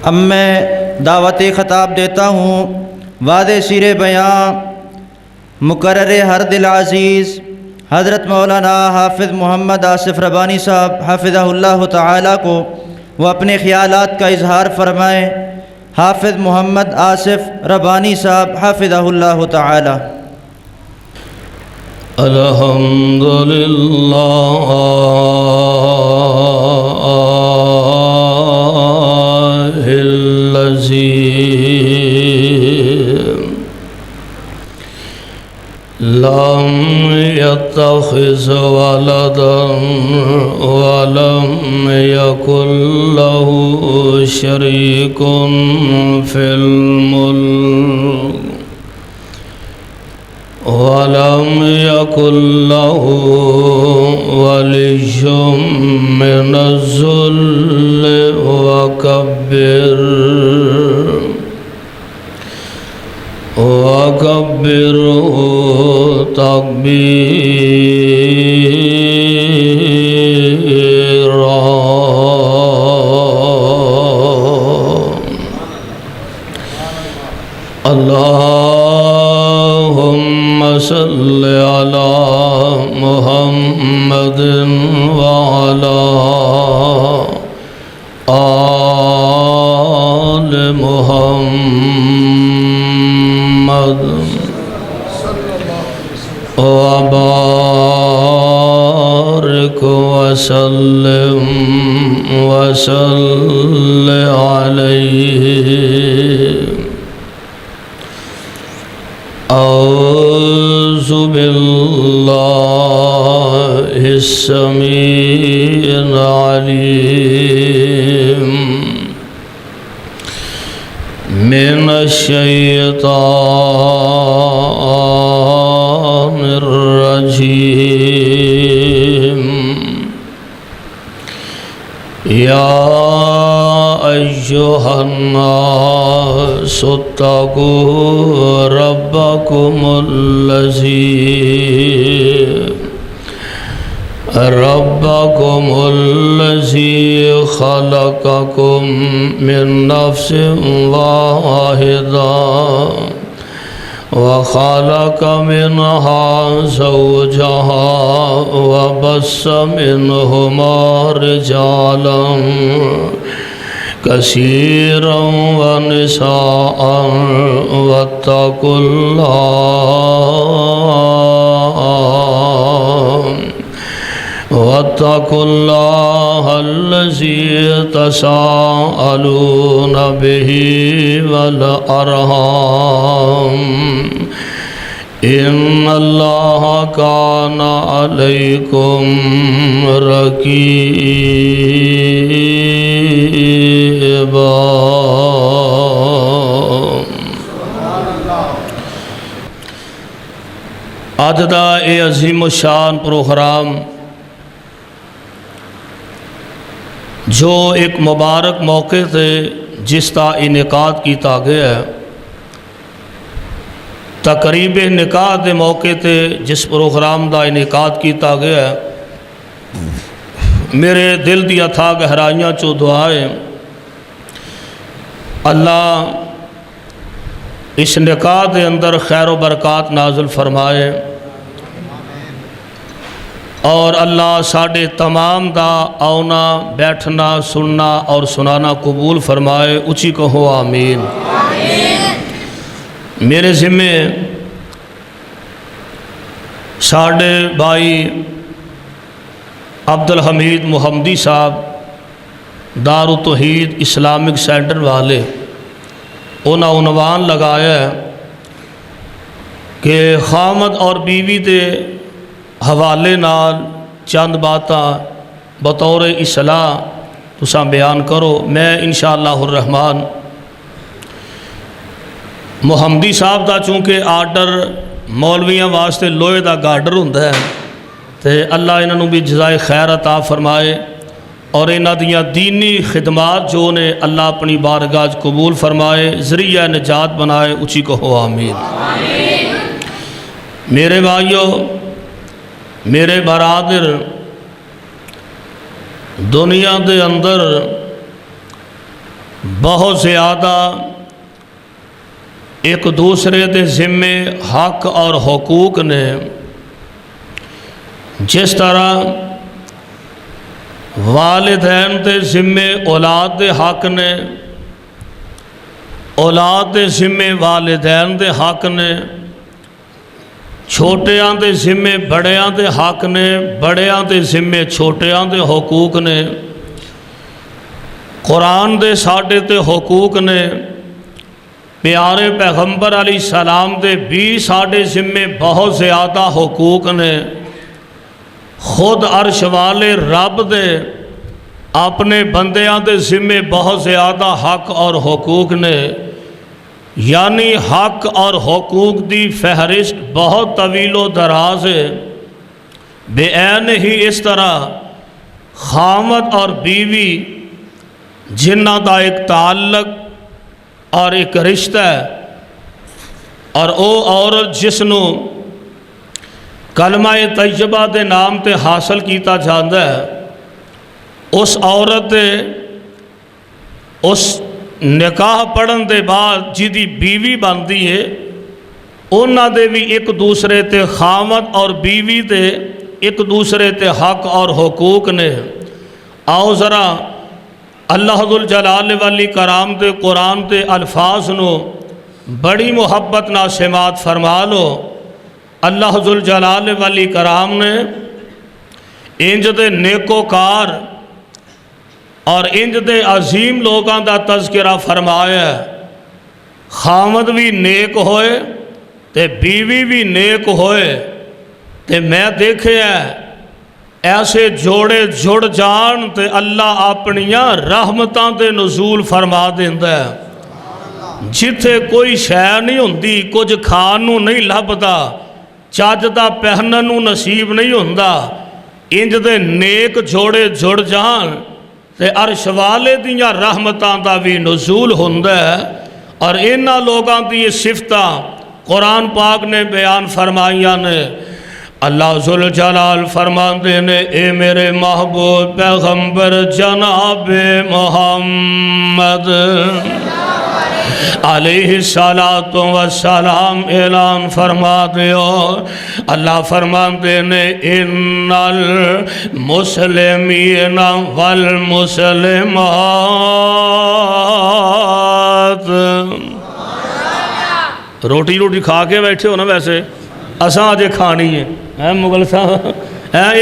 اب میں دعوتی خطاب دیتا ہوں واضح سیر بیاں مقرر ہر دل عزیز حضرت مولانا حافظ محمد آصف ربانی صاحب حافظہ اللہ تعالی کو وہ اپنے خیالات کا اظہار فرمائیں۔ حافظ محمد آصف ربانی صاحب حافظہ اللہ تعالی۔ الحمدللہ الذی لم يتخذ ولدا ولم يكن له شريك في الملك ولم يكن له ولي من الذل وكبره تكبيرا۔ اللهم صل على محمد وعلى آل محمد وبارك وسلم وصل عليه۔ اعوذ باللہ السمیع العلیم من الشیطان الرجیم۔ یا ایھا الناس اتقوا ربکم الذی خلقکم من نفس واحدہ وخلق منها زوجها وبث منهما رجالا كثيرا ونساء واتقوا الله الذي تساءلون به والأرحام إن الله كان عليكم رقيبا۔ اج دا اے عظیم الشان پروگرام جو ایک مبارک موقع تے جس کا انعقاد کیتا گیا ہے، تقریب نکاح دے موقع تے جس پروگرام دا انعقاد کیتا گیا ہے، میرے دل دی اتھا گہرائیاں چو دعائیں اللہ اس نکاح دے اندر خیر و برکات نازل فرمائے، اور اللہ ساڑھے تمام دا آنا بیٹھنا سننا اور سنانا قبول فرمائے۔ اچھی کہو آمین۔ میرے ذمے ساڑھے بھائی عبدالحمید محمدی صاحب دار التوحید اسلامک سینٹر والے انہاں عنوان لگایا ہے کہ خامد اور بیوی دے حوالے نال چند باتاں بطور اصلاح تساں بیان کرو۔ میں انشاءاللہ الرحمن محمدی صاحب دا چونکہ آرڈر مولویاں واسطے لوہے دا گارڈر ہوندا ہے تے اللہ انہوں بھی جزائے خیر عطا فرمائے، اور انہاں دیاں دینی خدمات جو نے اللہ اپنی بارگاہ قبول فرمائے، ذریعہ نجات بنائے۔ اچھی کہو آمین۔ میرے بھائیوں، میرے برادر، دنیا دے اندر بہت زیادہ ایک دوسرے دے ذمے حق اور حقوق نے، جس طرح والدین دے ذمے اولاد دے حق نے، اولاد دے ذمے والدین دے حق نے، چھوٹیاں دے ذمے بڑیاں دے حق نے، بڑیاں دے ذمے چھوٹیاں دے حقوق نے، قرآن دے ساڈے تے حقوق نے، پیارے پیغمبر علیہ السلام دے بھی ساڈے ذمے بہت زیادہ حقوق نے، خود عرش والے رب دے اپنے بندیاں دے ذمے بہت زیادہ حق اور حقوق نے، یعنی حق اور حقوق دی فہرست بہت طویل و دراز ہے۔ بے عین ہی اس طرح خامد اور بیوی جنہ دا ایک تعلق اور ایک رشتہ ہے، اور او عورت جس نو کلمہ طیبہ دے نام تے حاصل کیتا جاندا ہے، اس عورت دے اس نکاح پڑھن دے بعد جدی بیوی بنتی ہے، انہاں دے بھی ایک دوسرے تے خامد اور بیوی دے ایک دوسرے تے حق اور حقوق نے۔ آؤ ذرا اللہ ذوالجلال والاکرام دے قرآن دے الفاظ نو بڑی محبت نہ سماعت فرما لو۔ اللہ ذوالجلال والاکرام نے انج دے نیکوکار اور انج دے عظیم لوگاں دا تذکرہ فرمایا ہے، خامد بھی نیک ہوئے تے بیوی بھی نیک ہوئے، تے میں دیکھے ہے ایسے جوڑے جڑ جان تے اللہ اپنیاں رحمتاں دے نزول فرما دیندا ہے۔ جتھے کوئی شے نہیں ہوندی، کچھ کھان نو نہیں لبدا، چج دا پہنن نو نصیب نہیں ہوندا، انج دے نیک جوڑے جڑ جان تے عرش والے دیاں رحمتاں دا بھی نزول ہوندا ہے۔ اور انہاں لوگاں دی صفتاں قرآن پاک نے بیان فرمائیاں نے۔ اللہ ذوالجلال فرماندے نے، اے میرے محبوب پیغمبر جناب محمد علیہ السلام اعلان فرما دیو۔ اللہ فرماندے نے، ان المسلمین والمسلمات، روٹی کھا کے بیٹھے ہو نا، ویسے اساں اجے کھانی ہے مغل صاحب،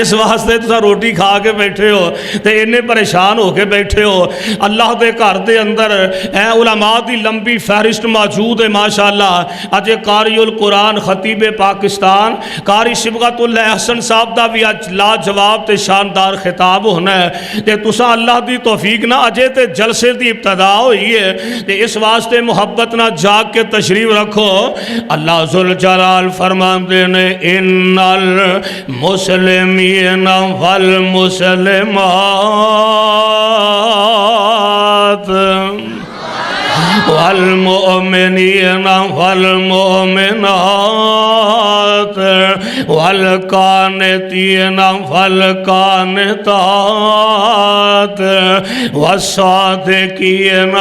اس واسطے تو روٹی کھا کے بیٹھے ہو تے انہیں پریشان ہو کے بیٹھے ہو۔ اللہ دے گھر دے اندر علماء دی لمبی فہرست موجود ہے ماشاءاللہ۔ اجے قاری القرآن خطیب پاکستان قاری صبغت اللہ احسن صاحب دا بھی اج لاجواب تے شاندار خطاب ہونا ہے، تے تساں اللہ دی توفیق نہ اجے تے جلسے دی ابتدا ہوئی ہے، تے اس واسطے محبت نہ جاگ کے تشریف رکھو۔ اللہ ذوالجلال فرماندے نے، ان المسلمین والمسلمات والمؤمنین والمؤمنات والقانتین والقانتات والصادقین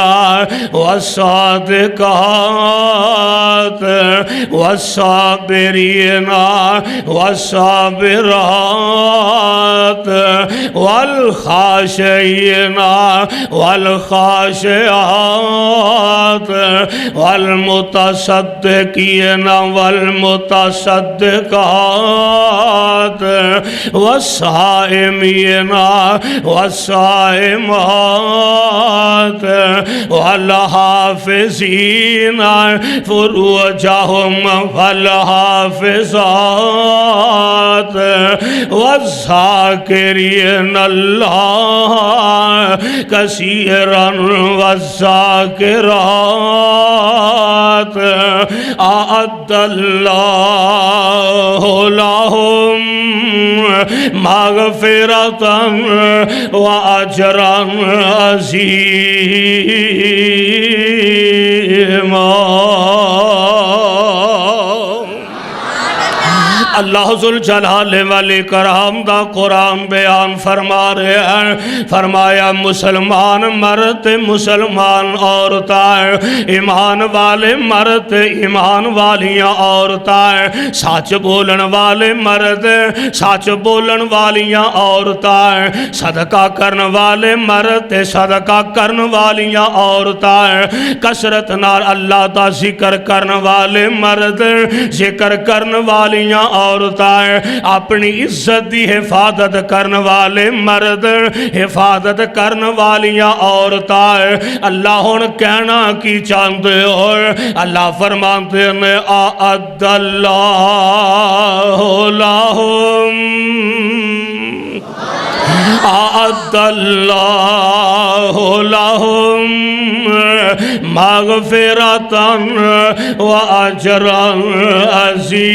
والصادقات والصابرین والصابرات والخاشعین والخاشعات والمتصدقین والمتصدقات والصائمین والصائمات والحافظین فروجہم والحافظات والذاکرین اللہ کثیرا والذاکرات اعد اللہ لہم مغفرتا واجرا عظیما۔ اللہ ذوالجلال والاکرام دا قرآن بیان فرما رہے ہیں، فرمایا مسلمان مرد مسلمان عورتیں، ایمان والے مرد ایمان والیاں عورتیں، سچ بولن والے مرد سچ بولن والیاں عورتیں، صدقہ کرن والے مرد صدقہ کرن والیاں عورتیں، کثرت نال اللہ دا ذکر کرن والے مرد ذکر کرن والیاں عورتیں، اپنی عزت دی حفاظت کرن والے مرد حفاظت کرن والیاں عورتیں۔ اللہ ہن کہنا کی چاہندے ہو؟ اللہ فرماتے ہیں اعد اللہ لہم اعد اللہ لہم مغفرۃ واجرا عظیما۔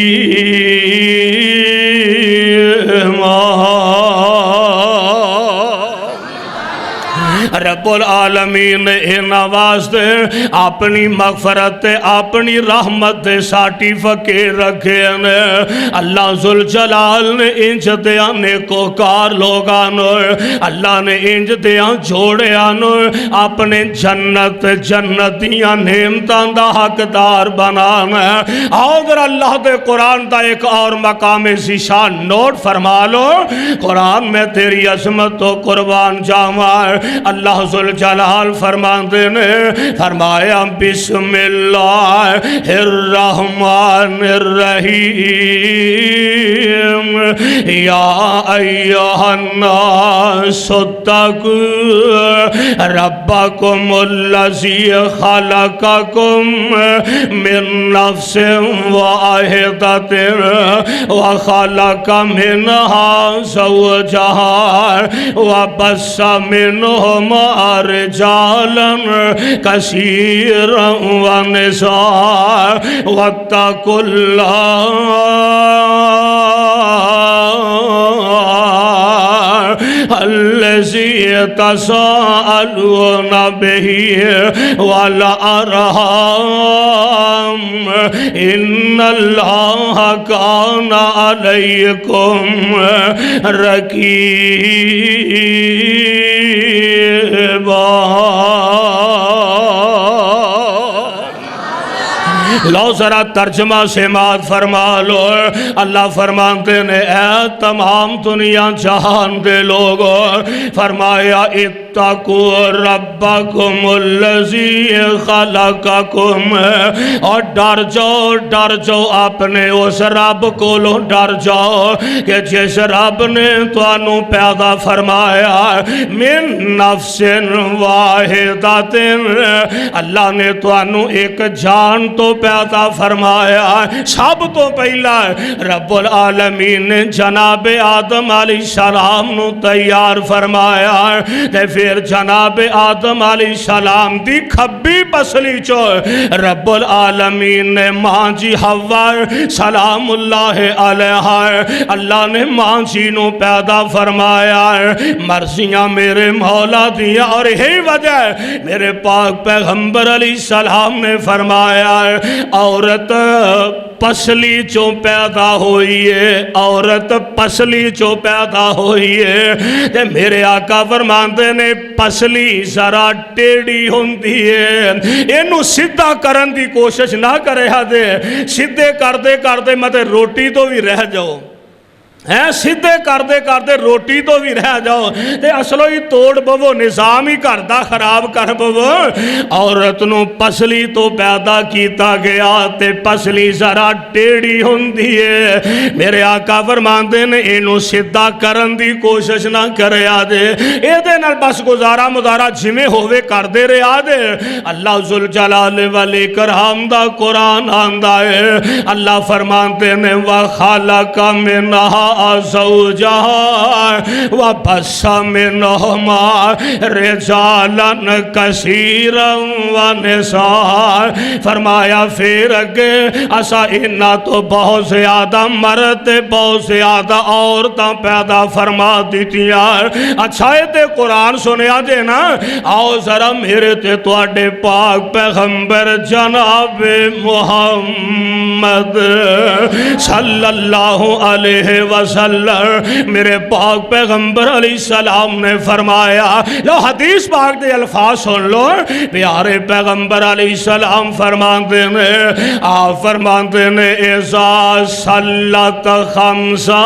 رب العالمین نے ان آواز دے اپنی مغفرت اپنی رحمت دے سرٹیفکیٹ رکھے ہیں۔ اللہ ذوالجلال نے انج دیاں نیکوکار لوگاں اللہ نے انج دیاں جوڑیاں اپنے جنت جنتیاں نعمتاں دا حقدار بنانا ہے۔ اور اللہ دے قرآن دا ایک اور مقام ذیشان نوٹ فرما لو، قرآن میں تیری عظمت و قربان جاواں۔ اللہ ذوالجلال فرماندے نے فرمایا بسم اللہ الرحمن الرحیم یا ایہا الناس اتقوا ربکم الذی خلقکم من نفس واحدۃ وخلق منها زوجها وبث منہما رجالا کثیرا ونساء واتقوا اللہ الذی تساءلون بہ والارحام ان اللہ کان علیکم رقیبا۔ لو ذرا ترجمہ سماعت فرما لو۔ اللہ فرماتے نے اے تمام دنیا جہان دے لوگوں، فرمایا اتقوا ربکم الذی خلقکم، اور ڈر جاؤ اپنے اس رب کو ڈر جاؤ کہ جس رب نے توانوں پیدا فرمایا من نفس واحدۃ، اللہ نے توانوں ایک جان تو پیدا فرمایا۔ سب تو پہلا رب العالمین نے جناب آدم علیہ السلام نو تیار فرمایا، تے پھر جناب آدم علیہ السلام دی کھبی پسلی چو رب العالمین نے ماں جی حوا سلام اللہ علیہ اللہ نے ماں جی نو پیدا فرمایا۔ مرضیاں میرے مولا دیا، اور یہی وجہ میرے پاک پیغمبر علیہ السلام نے فرمایا عورت پسلی چوں پیدا ہوئی ہے، عورت پسلی چوں پیدا ہوئی ہے، تے میرے آقا فرماندے نے پسلی ذرا ٹیڑی ہوندی ہے، اینو سدھا کرن دی کوشش نہ کرے دے، سدھے کردے متے روٹی تو بھی رہ جاؤ، سدھے کردے روٹی تو بھی رہ جاؤ، تے اصلو ہی توڑ بوو نظام ہی کردہ خراب کر بوو۔ عورت نو پسلی تو پیدا کیتا گیا تے پسلی ذرا ٹیڑی ہوندی ہے، میرے آقا فرماندے نے اینو سدھا کرن دی کوشش نہ کرے دے، اے دے نال بس گزارا مدارا جمیں ہوئے کردے رہے دے۔ اللہ ذوالجلال والاکرام دا قرآن آندہ ہے، اللہ فرماندے نے وَخَلَقَ مِنْهَا زوجها وبث منهما رجالا كثيرا ونساء. فرمایا پھر اگے اسا انہاں تو بہت زیادہ مرد بہت زیادہ عورتاں پیدا فرما دیتیاں. اچھا ہے تے قرآن سنیا جے نا. آؤ ذرا میرے تے تواڈے پاک پیغمبر جناب محمد صلی اللہ علیہ وسلم میرے پاک پیغمبر علیہ السلام نے فرمایا. لو حدیث پاک دے الفاظ سن لو. پیارے پیغمبر علیہ السلام فرماندے نے آپ فرماندے نے اذا صلت خمسہ.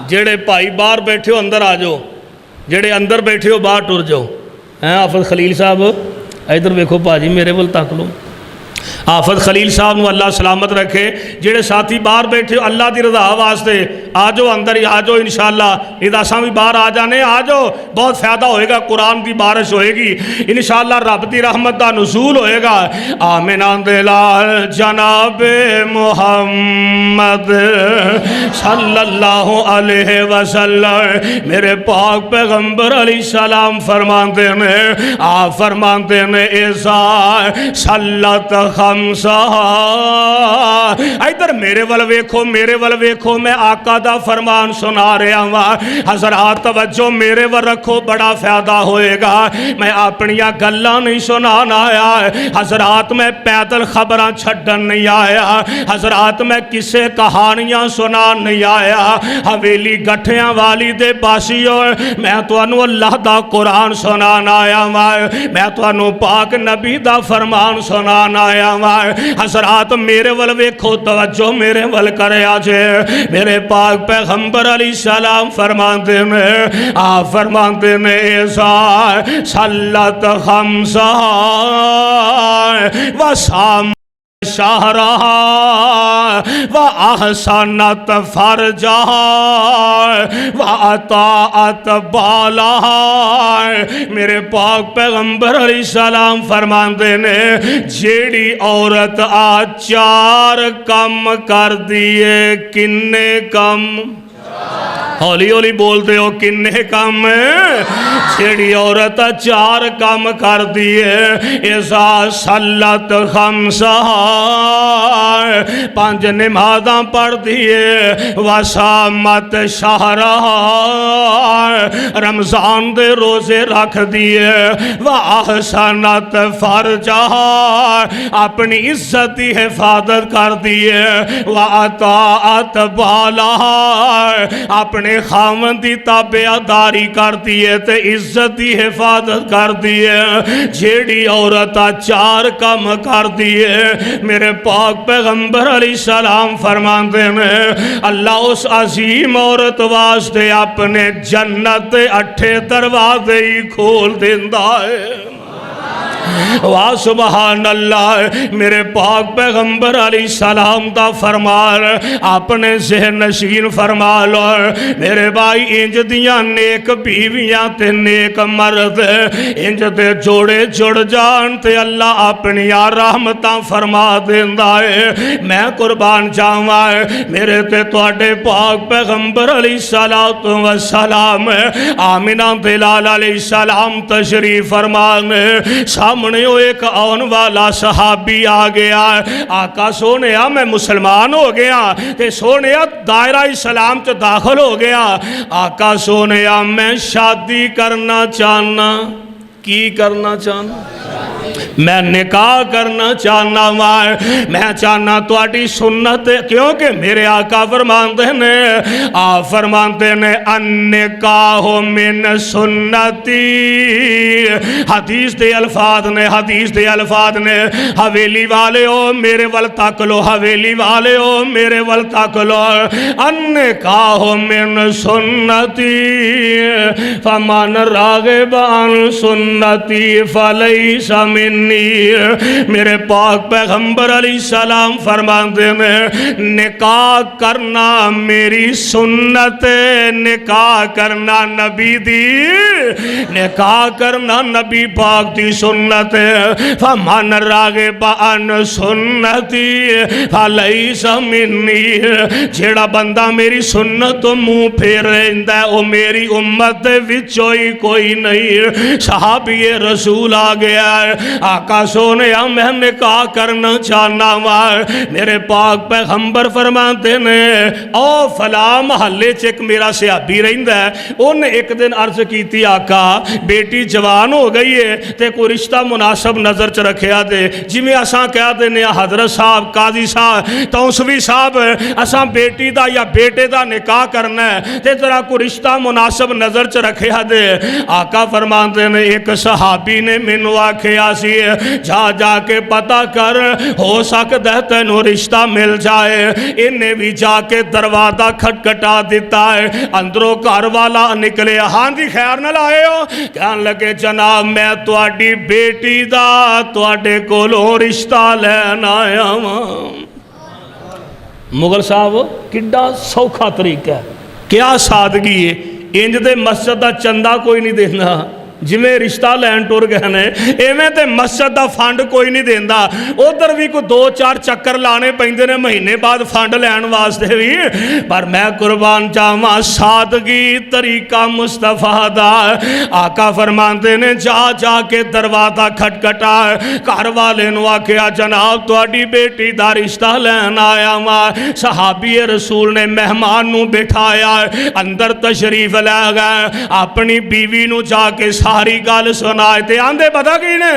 جڑے بھائی باہر بیٹھے ہو اندر آ جاؤ, جڑے اندر بیٹھے ہو باہر ٹر جاؤ. آفت خلیل صاحب ادھر ویکھو پاجی میرے ول تک لو. آفت خلیل صاحب نو اللہ سلامت رکھے. جڑے ساتھی باہر بیٹھے ہو اللہ دی رضا واسطے آ جاؤ اندر ہی آ جاؤ انشاءاللہ. اداساں بھی باہر آ جانے آ جاؤ, بہت فائدہ ہوئے گا. قرآن دی بارش ہوئے گی انشاءاللہ. رب دی رحمت دا نزول ہوئے گا. آمین دلال جناب محمد صلی اللہ علیہ وسلم میرے پاک پیغمبر علیہ السلام فرماندے نے آپ فرماندے نے اذا صلت خمسہ. ادھر میرے ول ویکھو میرے ول ویکھو. میں آقا دا فرمان سنا رہا ہوں. حضرات توجہ میرے ول رکھو, بڑا فائدہ ہوئے گا. میں اپنیاں گلاں نہیں سنانا آیا حضرات. میں پیدل خبراں چھڈن نہیں آیا حضرات. میں کسے کہانیاں سنان نہیں آیا. حویلی گٹھیاں والی دے باسیو میں تانوں اللہ دا قرآن سنان آیا ہوں. میں تانوں پاک نبی دا فرمان سنان آیا ہوں. حضرات میرے ول ویکھو, توجہ میرے ول کرے آجے. میرے پاک پیغمبر علیہ السلام فرماندے نے آپ فرماندے نے اذا صلت خمسہ وصام شہرہا وَأَحْسَنَتْ فَرْجَهَا وَأَطَاعَتْ بَالَهَا. میرے پاک پیغمبر علیہ السلام فرماندے نے جیڑی عورت آج 4 کم کر دیے. کنے کم؟ ہولی ہولی بولتے ہو کنے کم؟ چھڑی عورت 4 کم کر دیے. اذا صلت خمسہ 5 نمازاں پڑھ دیے. وصامت شہرہا رمضان دے روزے رکھ دیے. واحسنت فرجہا اپنی عزت کی حفاظت کر دیے. واطاعت بالہا اپنے خاوند دی تابعداری کر دیے تے عزت دی حفاظت کر دیے. جیڑی عورت 4 کم کر دیے میرے پاک پیغمبر علیہ السلام فرماندے نے اللہ اس عظیم عورت واسطے اپنے جنت 8 دروازے ہی کھول دیندا ہے. واہ سبحان اللہ. میرے پاک پیغمبر علیہ السلام دا فرمان اپنے ذہن نشین فرما لو. میرے بھائی انج دیاں نیک بیویاں تے نیک مرد انج دے جوڑے جڑ جان تے اللہ اپنی رحمتاں فرما دیندا ہے. میں قربان جاواں میرے تے تواڈے پاک پیغمبر علیہ السلام آمینہ دلال علیہ السلام تشریف فرمانے. سامنے ایک آن والا صحابی آ گیا. آقا سونیا میں مسلمان ہو گیا تے سونیا دائرہ اسلام چ داخل ہو گیا. آقا سونیا میں شادی کرنا چاہنا. کی کرنا چاہنا؟ میں نکاح کرنا چاہنا. میں چاہنا تواڈی سنت کیونکہ میرے آقا فرماندے نے آپ فرماندے نے النکاح من سنتی. حدیث دے الفاظ نے حویلی والے ہو میرے ول تک لو. حویلی والے ہو میرے ول تک لو. النکاح من سنتی فمن راغب عن سنتی فلیس من منی. میرے پاک پیغمبر علیہ السلام فرماندے نے نکاح کرنا میری سنت، نکاح کرنا نبی دی، نکاح کرنا نبی پاک دی سنت. فمن راغب عن سنتی فلیس منی. جیڑا بندہ میری سنت تو منہ پھیر رہندا ہے او میری امت دے وچوں ہی کوئی نہیں. صحابی رسول آ گیا ہے، آقا سونے میں نکاح کرنا چاہنا وا. میرے پاک پیغمبر فرماتے نے او فلاں محلے چ ایک میرا صحابی رہندا ہے، ان ایک دن عرض کیتی آقا بیٹی جوان ہو گئی ہے تے کوئی رشتہ مناسب نظر چ رکھیا دے. جویں اساں کہہ دینے حضرت صاحب قاضی صاحب توسوی صاحب اساں بیٹی دا یا بیٹے دا نکاح کرنا ہے تے ذرا کوئی رشتہ مناسب نظر چ رکھیا دے. آقا فرماندے نے ایک صحابی نے مینوں آکھیا سی جا جا کے پتہ کر ہو سکدا ہے تینوں رشتہ مل جائے. انہیں بھی جا کے دروازہ کھٹکھٹا دیتا ہے، اندروں گھر والا نکلے. ہاں جی خیر نہ لائے ہو؟ کہن لگے جناب میں تواڈی بیٹی دا تواڈے کولوں رشتہ لین آیا ہاں. مغل صاحب کڈا سوکھا طریقہ ہے، کیا سادگی ہے. انج دے مسجد دا چندہ کوئی نہیں دینا، جویں رشتہ لین ٹر گئے نے ایویں تے مسجد دا فنڈ کوئی نہیں دیندا. ادھر بھی کوئی 2-4 چکر لانے پیندے نے مہینے بعد فنڈ لین واسطے بھی. پر میں قربان جاواں سادگی طریقہ مصطفیٰ دا. آقا فرماندے نے جا جا کے دروازہ کھٹکھٹا. گھر والے نو آکھیا جناب تہاڈی بیٹی دا رشتہ لین آیا وا. صحابی رسول نے مہمان نو بٹھایا، اندر تشریف لے گئے، اپنی بیوی نو جا کے ساری گل سنائے تے آندے پتہ کی نے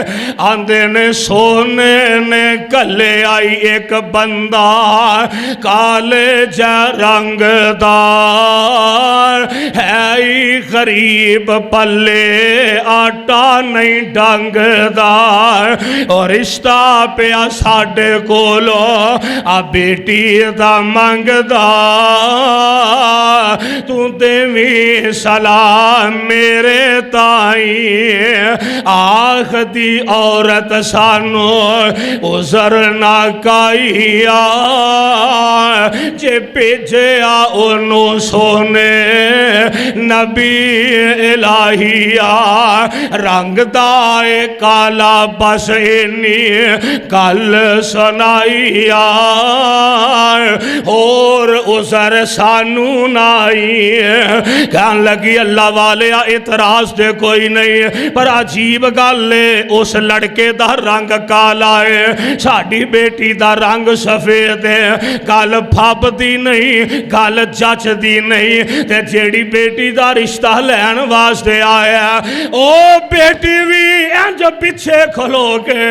آندے نے سونے نے کلے آئی ایک بندہ کالے جا رنگ دار ہے غریب پلے آٹا نہیں ڈنگ دار اور رشتہ پیا ساڈے کولو آ بیٹی دا منگدا تو دیویں سلام میرے تائی آخ دی عورت سانو عذر نہ کائیا جے پیجیا انو سونے نبی الہیا رنگ دائے کالا بس اینی کل سنائیا اور عذر سانو نائی. کہن لگی اللہ والے اعتراض دے کوئی نہیں پر عجیب گل ہے اس لڑکے دا رنگ کالا ہے ساڈی بیٹی دا رنگ سفید ہے. گل پھب دی نہیں گل جچ دی نہیں تے جیڑی بیٹی دا رشتہ لین واسطے آیا او بیٹی بھی انج پیچھے کھلو کے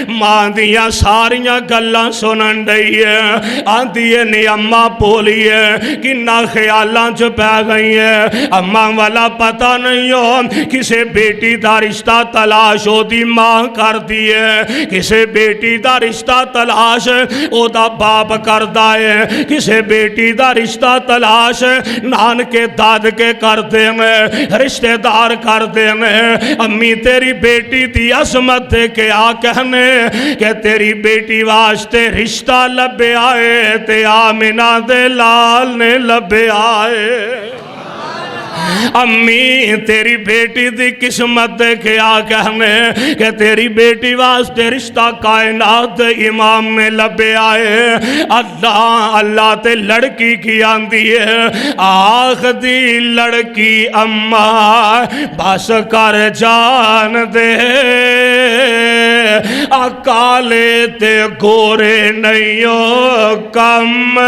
ماں دیاں ساریاں گلاں سنن ڈئی ہے. آندی ہے نی اماں بولی ہے کنا خیالاں چ پہ گئی ہے. اماں والا پتہ نہیں ہو کسے بیٹی دا رشتہ تلاش او دی ماں کر دی ہے، کسے بیٹی دا رشتہ تلاش او دا باپ کر دائے، کسے بیٹی دا رشتہ تلاش نان کے داد کے کر دے میں رشتہ دار کر دے میں. امی تیری بیٹی دی عظمت کے آ کہنے کہ تیری بیٹی واسطے رشتہ لبے آئے تے آمنہ دے لال نے لبے آئے. امی تیری بیٹی دی قسمت دیکھے آ کہنے کہ تیری بیٹی واسطے رشتہ کائنات امام میں لبے آئے. اللہ اللہ تے لڑکی کی آندی ہے آخ دی لڑکی اماں بس کر جان دے اکالے تے گورے نیو کم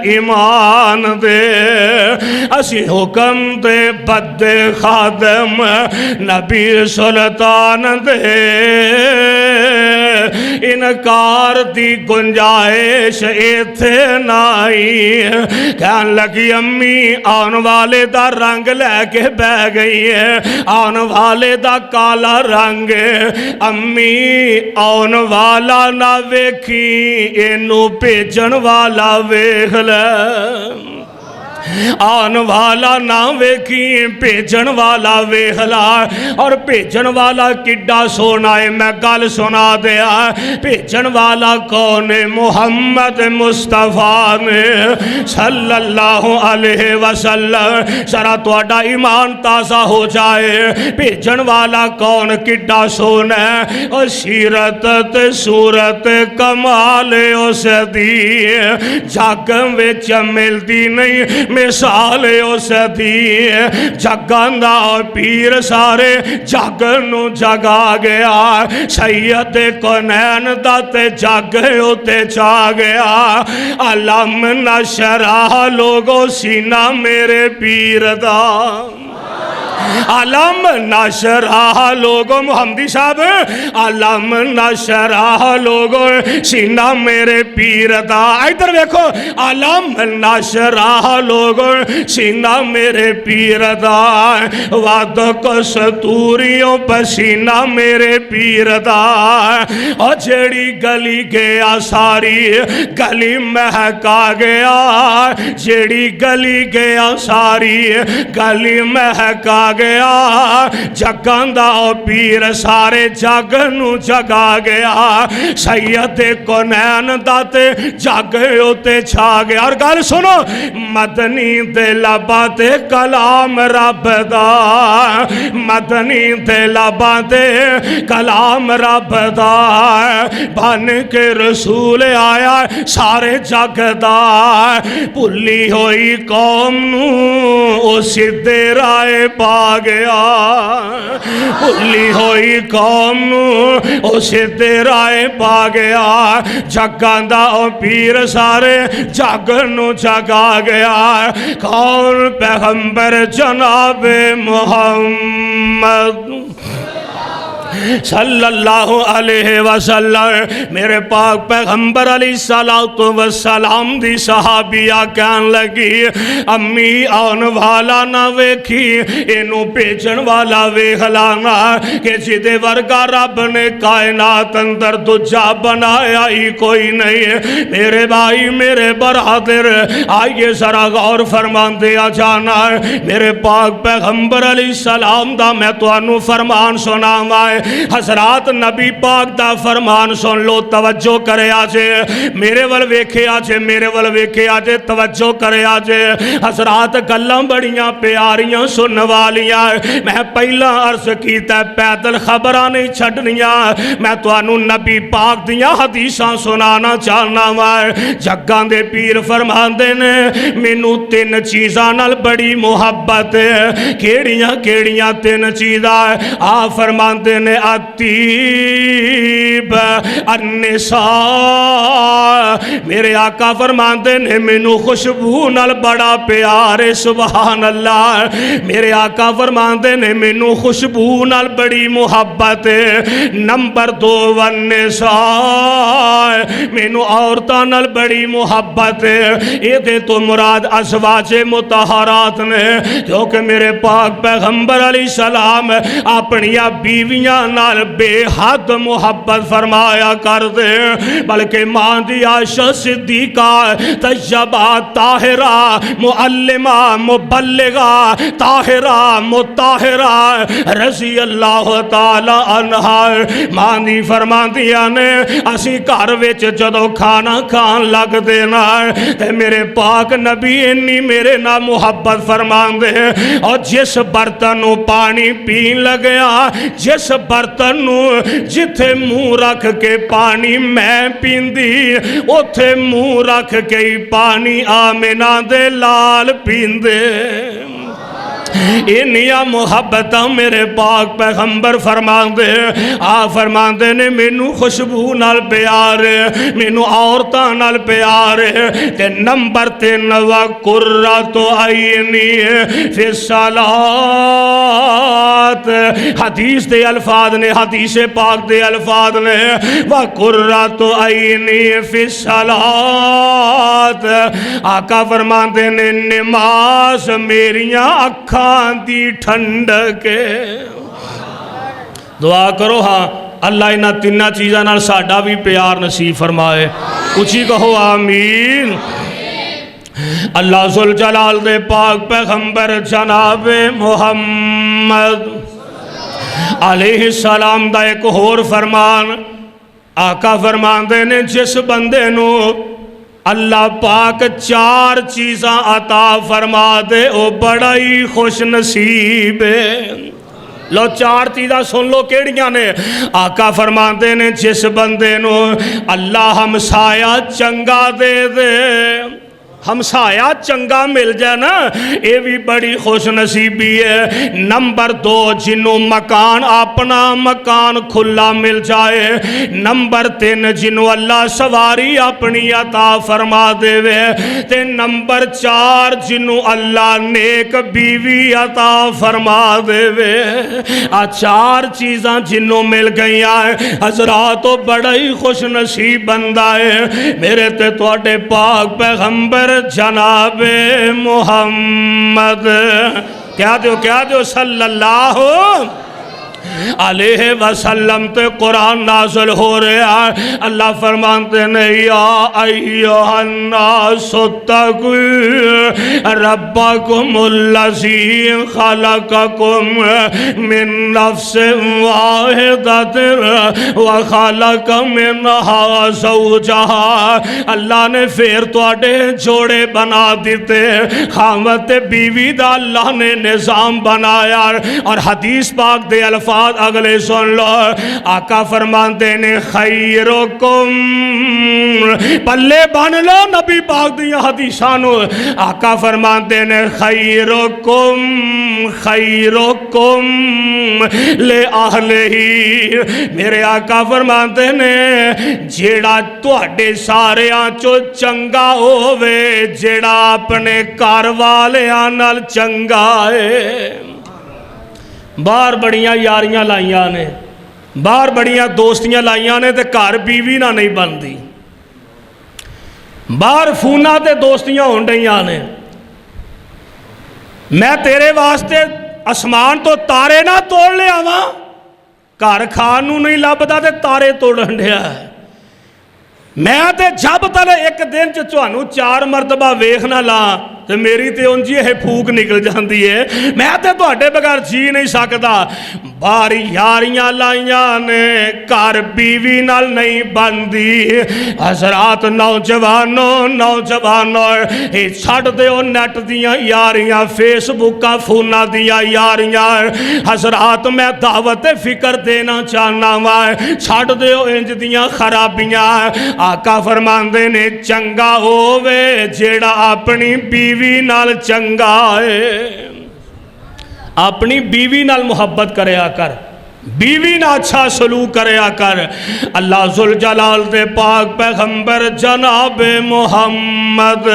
ایمان دے اسی حکم دے بد خادم نبی سلطان دے انکار دی گنجائش ایتھے نائی. کہن لگی امی آن والے دا رنگ لے کے بہ گئی ہے آن والے دا کالا رنگ امی آن والا نہ ویکھی اینو پیجن والا ویکھ لے. آن والا نہ ویکھی بھیجن والا ویکھ لا اور بھیجن والا کڈا سونا ہے میں گل سنا دیا بھیجن والا کون ہے محمد مصطفیٰ نے صلی اللہ علیہ وسلم ذرا تہاڈا ایمان تازہ ہو جائے بھیجن والا کون کڈا سونا ہے اور سیرت تے صورت کمال اس دی جگ وچ ملدی نہیں مثال اس دی جگاں دا پیر سارے جگ نو جگا گیا سید کونین دا تے جگ ہوتے چاہ گیا علم نشرہ لوگو سینہ میرے پیر دا علم نشرہ لوگو محمدی صاحب علم نشرہ لوگو سینہ میرے پیر دا ادھر دیکھو علم نشرہ لوگو سینہ میرے پیر دا وعد کو ستوریوں پسینہ میرے پیر دا اور جیڑی گلی گیا ساری گلی مہکا گیا جیڑی گلی گیا ساری گلی مہکا گیا جگاں دا پیر سارے جگ نو جگا گیا سید کونین دا تے جگ ہوتے چھا گیا اور گل سنو مدنی دے لبا تے کلام رب دا مدنی دے لبا تے کلام رب دا بن کے رسول آیا سارے جگ دا بھلی ہوئی قوم نو او سدھے رائے پا گیا بھلی ہوئی قوم نو او سدھے رائے پا گیا جگاں دا او پیر سارے جگ نو جگا گیا کون پیغمبر جناب محمد صلی اللہ علیہ وسلم میرے پاک پیغمبر علیہ السلام دی صحابیہ کہن لگی امی آن والا نہ ویکھی اینو بھیجن والا ویکھ لانا کہ جدے ورگا رب نے کائنات اندر دجا بنایا ہی کوئی نہیں میرے بھائی میرے برادر آئیے ذرا غور فرمان دیا جانا میرے پاک پیغمبر علیہ السلام دا میں تو انو فرمان سناوائے حضرات نبی پاک دا فرمان سن لو توجہ کرے آجے میرے ول ویکھے آجے میرے ول ویکھے آجے توجہ کرے آجے حضرات گلاں بڑیاں پیاریاں سن والیاں میں پہلا عرض کیتا ہے پیدل خبراں نہیں چھڑنیاں میں تو انو نبی پاک دیاں حدیثاں سنانا چاہنا وائے جگاں دے پیر فرمان دے نے مینو تین چیزاں نال بڑی محبت ہے کیڑیاں کیڑیاں تین چیزاں آ فرمان دے نے الطیب النساء میرے آقا فرماندے نے مینو خوشبو نال بڑا پیار سبحان اللہ میرے آقا فرماندے نے مینو خوشبو نال بڑی محبت نمبر 2 والنساء مینو عورتاں نال بڑی محبت اے دے تو مراد ازواج مطہرات نے کیونکہ میرے پاک پیغمبر علیہ السلام اپنی بیویاں نال بے حد محبت فرمایا کر دے بلکہ ماں دی عائشہ صدیقہ طیبہ طاہرہ معلمہ مبلغہ طاہرہ مطہرہ رضی اللہ تعالی عنہا ماں دی فرما دیا نے اسی گھر وچ جدو کھانا کھان لگ دینا تے میرے پاک نبی انی میرے نہ محبت فرمان دے اور جس برتنوں پانی پین لگیا جس برتن جتھے منہ رکھ کے پانی میں پیندی اتھے منہ رکھ کے پانی آمنہ دے لال پیندے انیا محبتہ میرے پاک پیغمبر فرمان دے فرمان دے نے مینو خوشبو نال پیار مینو عورتاں نال پیار تے نمبر 3 وَقُرَّةُ عَيْنِي فِي الصَّلَاةِ حدیث دے الفاظ نے حدیث پاک دے الفاظ نے وَقُرَّةُ عَيْنِي فِي الصَّلَاةِ آقا فرمان دے نے نماز میریاں اکھاں دی ٹھنڈک دعا کرو ہاں اللہ انہاں تینہ چیزاں نال ساڈا بھی پیار نصیب فرمائے اچھی کہو آمین اللہ ذو الجلال دے پاک پیغمبر جناب محمد علیہ السلام دا ایک اور فرمان آقا فرماندے نے جس بندے نو اللہ پاک 4 چیزاں عطا فرما دے او بڑا ہی خوش نصیب ہے۔ لو 4 چیزاں سن لو کیڑیاں نے؟ آقا فرماندے نے جس بندے نو اللہ ہمسایا چنگا دے دے، ہمسایا چنگا مل جائے نا، یہ بھی بڑی خوش نصیبی ہے۔ نمبر 2 جنوں مکان اپنا مکان کھلا مل جائے۔ نمبر 3 جنوں اللہ سواری اپنی عطا فرما دے وے۔ تے نمبر 4 جنوں اللہ نیک بیوی عطا فرما دے وے۔ 4 چیزاں جنوں مل گئی آئے حضرات بڑا ہی خوش نصیب بندہ ہے۔ میرے تے تواڈے پاک پیغمبر جناب محمد کیا دیو صلی اللہ علیہ وسلم تے قرآن نازل ہو رہا ہے۔ اللہ فرمانتے نے یا ایہا الناس اتقوا ربکم الذی خلقکم من نفس واحدۃ وخلق منہا زوجہا۔ اللہ نے پھر تواڈے جوڑے بنا دیتے، خاوند تے بیوی دا اللہ نے نظام بنایا۔ اور حدیث پاک دے الفاظ اگلے سن لو، آقا فرماندے نے خیرکم، پلے بن لو نبی پاک دیا حدیثانو، آقا فرماندے نے خیرکم خیرکم لے اہلہی۔ میرے آقا فرماندے نے جیڑا تواڈے ساریاں چو چنگا ہووے، جیڑا اپنے گھر والیاں نال چنگا ہے۔ باہر بڑیاں یاریاں لائیاں نے، باہر بڑیاں دوستیاں لائیاں نے تے گھر بیوی نہ نہیں بندی، باہر فونہ تے دوستیاں ہون رہیاں نے۔ میں تیرے واسطے اسمان تو تارے نہ توڑ لے آواں، گھر کھان نوں نہیں لبدا تے تارے توڑن دیا ہے۔ میں تے جب تک ایک دن چانو 4 مرتبہ ویکھ نہ لاں تے میری تے انجی ہے پھوک نکل جاندی ہے، میں تے تواڈے بغیر جی نہیں سکدا۔ باہر یاریاں لائیاں نے، گھر بیوی نال نہیں بندی۔ حضرات نوجوانوں اے چھڈ دیو نیٹ دیاں یاریاں، فیس بکاں فوناں دیاں یاریاں۔ حضرات میں دعوت فکر دینا چاہنا وا، چھڈ دیو انج دیاں خرابیاں۔ آقا فرماندے نے چنگا ہووے جیڑا اپنی بیوی نال چنگا ہے، اپنی بیوی نال محبت کریا کر، بیوی نہ اچھا سلوک کریا کر۔ اللہ ذوالجلال دے پاک پیغمبر جناب محمد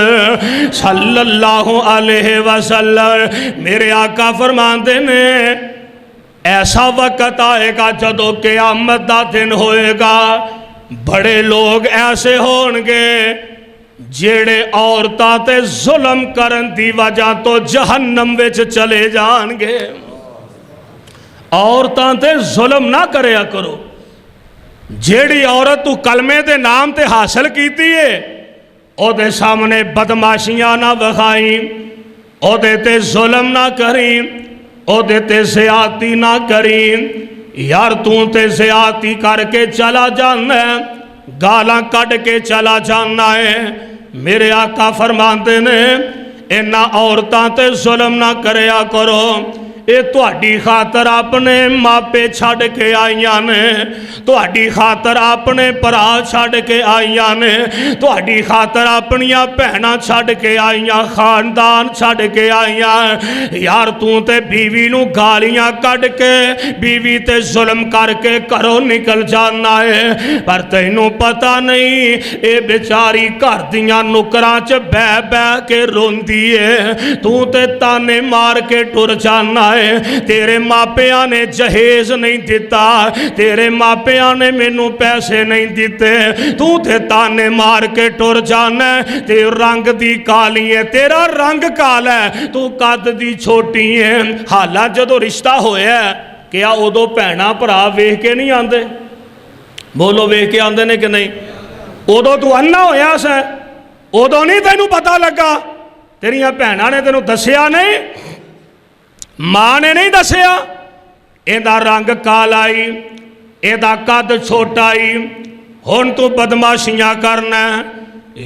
صلی اللہ علیہ وسلم میرے آقا فرماندے نے ایسا وقت آئے گا جدو قیامت دا دن ہوئے گا، بڑے لوگ ایسے ہونگے جیڑے عورتاں تے ظلم کرن دی وجہ تو جہنم وچ چلے جانگے۔ عورتاں تے ظلم نہ کریا کرو، جیڑی عورت تو کلمے دے نام تے حاصل کیتی ہے او دے سامنے بدماشیاں نہ بخائیں، او دے تے ظلم نہ کریں، او دے تے زیادتی نہ کریں۔ یار تو تے زیادتی کر کے چلا جانا ہے، گالاں کٹ کے چلا جانا ہے۔ میرے آقا فرماندے نے انہاں عورتاں تے ظلم نہ کریا کرو، اے تہاڈی خاطر اپنے ماپے چھڈ کے آئیاں نے، تہاڈی خاطر اپنے پرا چھڈ کے آئیاں نے، تہاڈی خاطر اپنیاں بہناں چھڈ کے آئیاں، خاندان چھڈ کے آئیاں۔ یار تو تے بیوی نو گالیاں کڈ کے، بیوی تے ظلم کر کے گھروں نکل جانا ہے، پر تینوں پتہ نہیں اے بیچاری گھر دیاں نکراں چ بہ بہ کے روندی ہے، تو تے تانے مار کے ٹر جانا ہے۔ تیرے ماپیاں نے جہیز نہیں دیتا، تیرے ماپیاں نے مینوں پیسے نہیں دیتے، تو تے تانے مار کے ٹر جانا ہے۔ تے رنگ دی کالی ہے، تیرا رنگ کالا ہے، تو قد دی چھوٹی ہے۔ حالا جدو رشتہ ہویا ہے کیا ادو بھینا بھرا ویکھ کے نہیں آندے؟ بولو ویکھ کے آندے نے کہ نہیں؟ ادو تو انا ہویا سا، ادو نہیں تینوں پتا لگا؟ تیریاں بھیناں نے تینوں دسیا نہیں؟ ماں نے نہیں دسیا؟ ایدہ رنگ کالائی، ایدہ قد چھوٹائی، ہون تو بدماشیاں کرنا ہے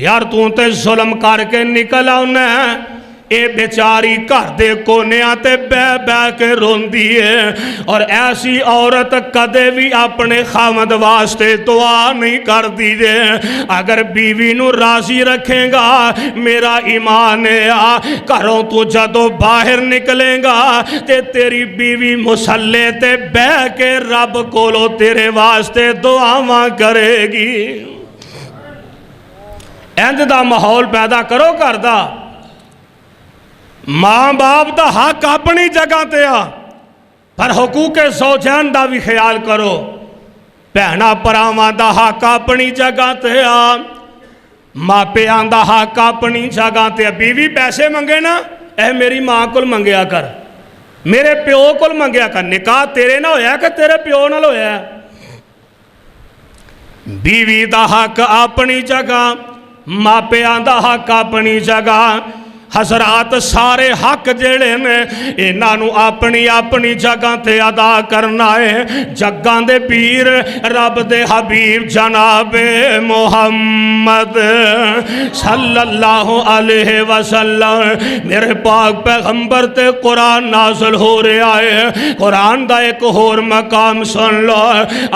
یار، تو تے ظلم کر کے نکل آنا ہے۔ اے بیچاری گھر دے کونیاں تے بے بے کے روندی ہے، اور ایسی عورت کدے بھی اپنے خامد واسطے دعا نہیں کر دی دے۔ اگر بیوی نو راضی رکھیں گا میرا ایمان ہے، گھروں تو جدو باہر نکلیں گا تے تیری بیوی مسلے تے بے کے رب کولو تیرے واسطے دعاواں کرے گی۔ اینج دا ماحول پیدا کرو گھر دا۔ ماں باپ دا حق اپنی جگہ تے آ، پر حقوق زوجین دا بھی خیال کرو۔ بہنا پراواں دا حق اپنی جگہ تے آ، ماں پیاں دا حق اپنی جگہ تے آ۔ بیوی پیسے منگے نا، اے میری ماں کل منگیا کر، میرے پیو کل منگیا کر۔ نکاح تیرے نہ ہویا کہ تیرے پیو نہ ہویا؟ بیوی دا حق اپنی جگہ، ماں پیاں دا حق اپنی جگہ۔ حضرات سارے حق جڑے نے انہاں نو اپنی اپنی جگہ تے ادا کرنا ہے۔ جگاں دے پیر رب دے حبیب جناب محمد صلی اللہ علیہ وسلم، میرے پاک پیغمبر تے قرآن نازل ہو رہا ہے۔ قرآن دا ایک اور مقام سن لو،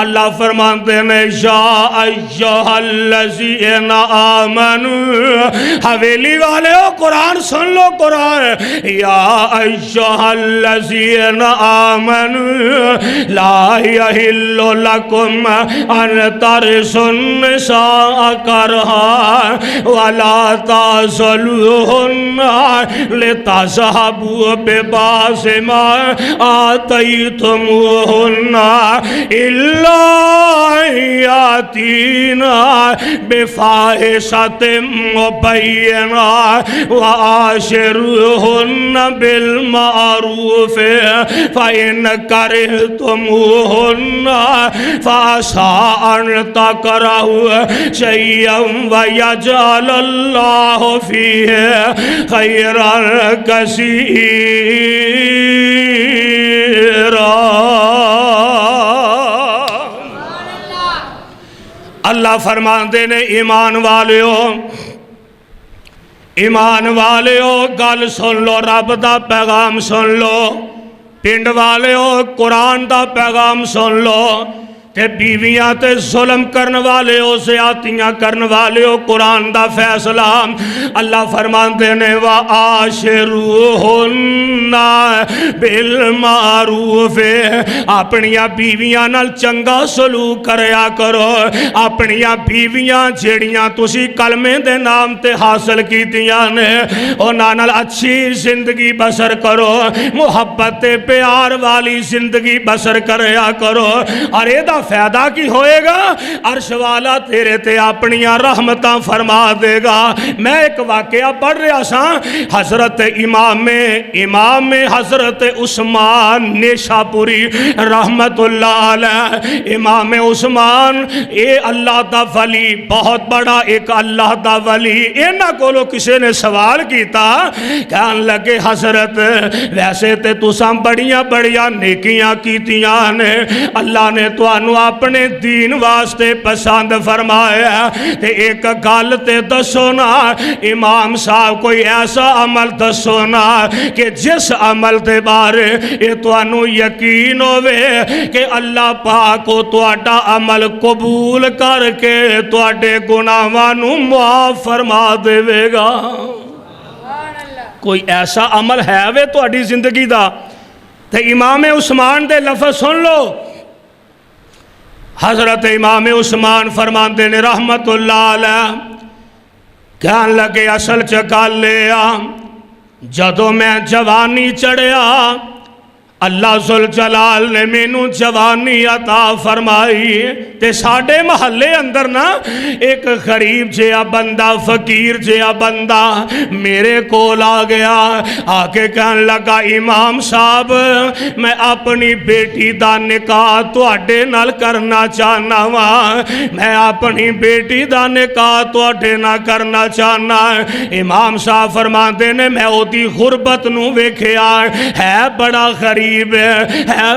اللہ فرماتے ہیں یا ایھا الذین آمنوا، حویلی والے ہو قرآن سن لو قرآن۔ یا ایھا الذین آمنوا لا یحل لکم ان ترثوا النساء کرہا ولا تعضلوہن لتذہبوا ببعض ما آتیتموہن الا یاتینا بفاحشۃ مبینہ وعاشروہن بالمعروف فإن کرہتموہن فعسى أن تكرهوا شيئا ويجعل الله فيه خيرا كثيرا۔ اللہ فرماندے نے ایمان والیو، ایمان والیو گل سن لو، رب دا پیغام سن لو، پنڈ والیو قرآن دا پیغام سن لو، تے بیویاں تے ظلم کرن والے ہو، زیادتیاں کرن والے ہو، قرآن دا فیصلہ اللہ فرماندے نے وَعَاشِرُوهُنَّ بِالْمَعْرُوفِ، اپنیاں بیویاں نال چنگا سلوک کریا کرو۔ اپنیاں بیویاں جیڑیاں تسی کلمے دے نام تے حاصل کیتیاں نے انہاں نال اچھی زندگی بسر کرو، محبت پیار والی زندگی بسر کریا کرو، اور ایدہ فائدہ کی ہوئے گا؟ عرش والا تیرے تے اپنیاں رحمتاں فرما دے گا۔ میں ایک واقعہ پڑھ رہا سا، حضرت امام حضرت عثمان نیشاپوری رحمت اللہ علیہ، امام عثمان اے اللہ دا ولی، بہت بڑا ایک اللہ دا ولی۔ اینا کولو کسی نے سوال کیتا، کہنے لگے حضرت ویسے تے تساں بڑیاں بڑیاں نیکیاں کیتیاں نے، اللہ نے تو انو اپنے دین واسطے پسند فرمایا، تے ایک گل تے دسو نا امام صاحب، کوئی ایسا عمل دسو نا کہ جس عمل دے بارے یہ تو انو یقین ہوئے کہ اللہ پاک کو تو اٹا عمل قبول کر کے تو اٹے گناہوانو معاف فرما دے گا۔ کوئی ایسا عمل ہے وے تو اٹی زندگی دا؟ تے امام عثمان دے لفظ سن لو، حضرت امام عثمان فرماندے نے رحمت اللہ علیہ، کہنے لگے اصل چکال لے آ، جدو میں جوانی چڑھیا اللہ ذل جلال نے مینوں جوانی عطا فرمائی تے ساڈے محلے اندر نا ایک غریب جہا بندہ فقیر جہا بندہ میرے کول آ گیا، آ کے کہن لگا امام صاحب میں اپنی بیٹی دا نکاح تواڈے نال کرنا چاہنا وا، میں اپنی بیٹی دا نکاح تواڈے نال کرنا چاہنا۔ امام صاحب فرماندے نے میں اودی غربت نو ویکھیا ہے بڑا غریب ہے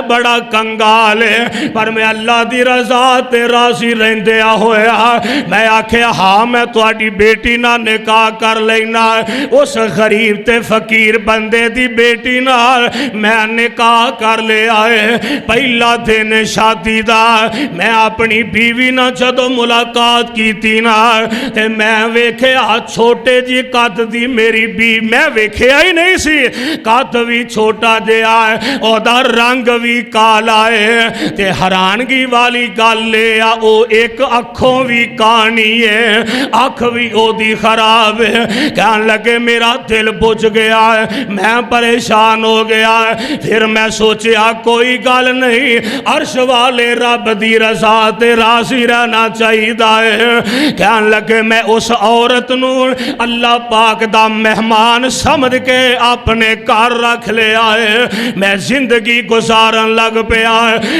بڑا کنگال ہے، پر میں اللہ دی رضا تے راضی رہندیا ہویا میں آکھیا ہاں میں تواڈی بیٹی نال نکاح کر لینا۔ اس غریب تے فقیر بندے دی بیٹی نال میں نکاح کر لے آئے۔ پہلا دن شادی دا میں اپنی بیوی نال جدوں ملاقات کیتی نا تے میں ویکھیا چھوٹے جی قد دی میری بیوی، میں ویکھیا ہی نہیں سی، قد بھی چھوٹا جہا ہے، اودا رنگ بھی کالا ہے، تے حیرانگی والی گل ہے او ایک اکھوں بھی کانی ہے، اکھ بھی او دی خراب ہے۔ کہنے لگے میرا دل بجھ گیا ہے، میں پریشان ہو گیا ہے۔ پھر میں سوچیا کوئی گل نہیں، عرش والے رب دی رضا تے راضی رہنا چاہیے ہے۔ کہنے لگے میں اس عورت نو اللہ پاک دا مہمان سمجھ کے اپنے گھر رکھ لے آئے، میں زندگی گزارن لگ پیا۔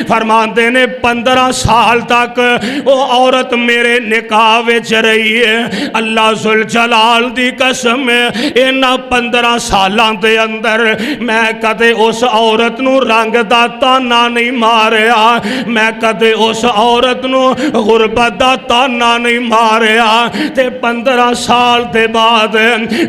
فرماندے نے 15 سال تک وہ عورت میرے نکاح وچ رہی ہے۔ اللہ ذل جلال دی قسم انہاں 15 سالاں دے اندر میں کدے اس عورت نو رنگ دا تانا نہیں ماریا، میں کدے اس عورت نو غربت دا تانا نہیں ماریا۔ تے 15 سال دے بعد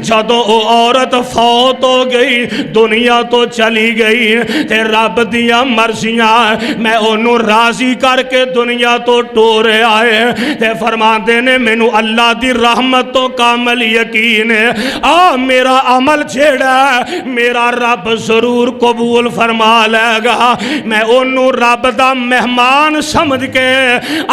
جدوں وہ عورت فوت ہو گئی، دنیا تو چلی گئی، تے رب دیاں مرضیاں میں انہوں راضی کر کے دنیا تو ٹورے آئے۔ تے فرماندے نے مینوں اللہ دی رحمت تو کامل یقین ہے، میرا عمل جیڑا ہے میرا رب ضرور قبول فرما لے گا۔ میں انہوں رب دا مہمان سمجھ کے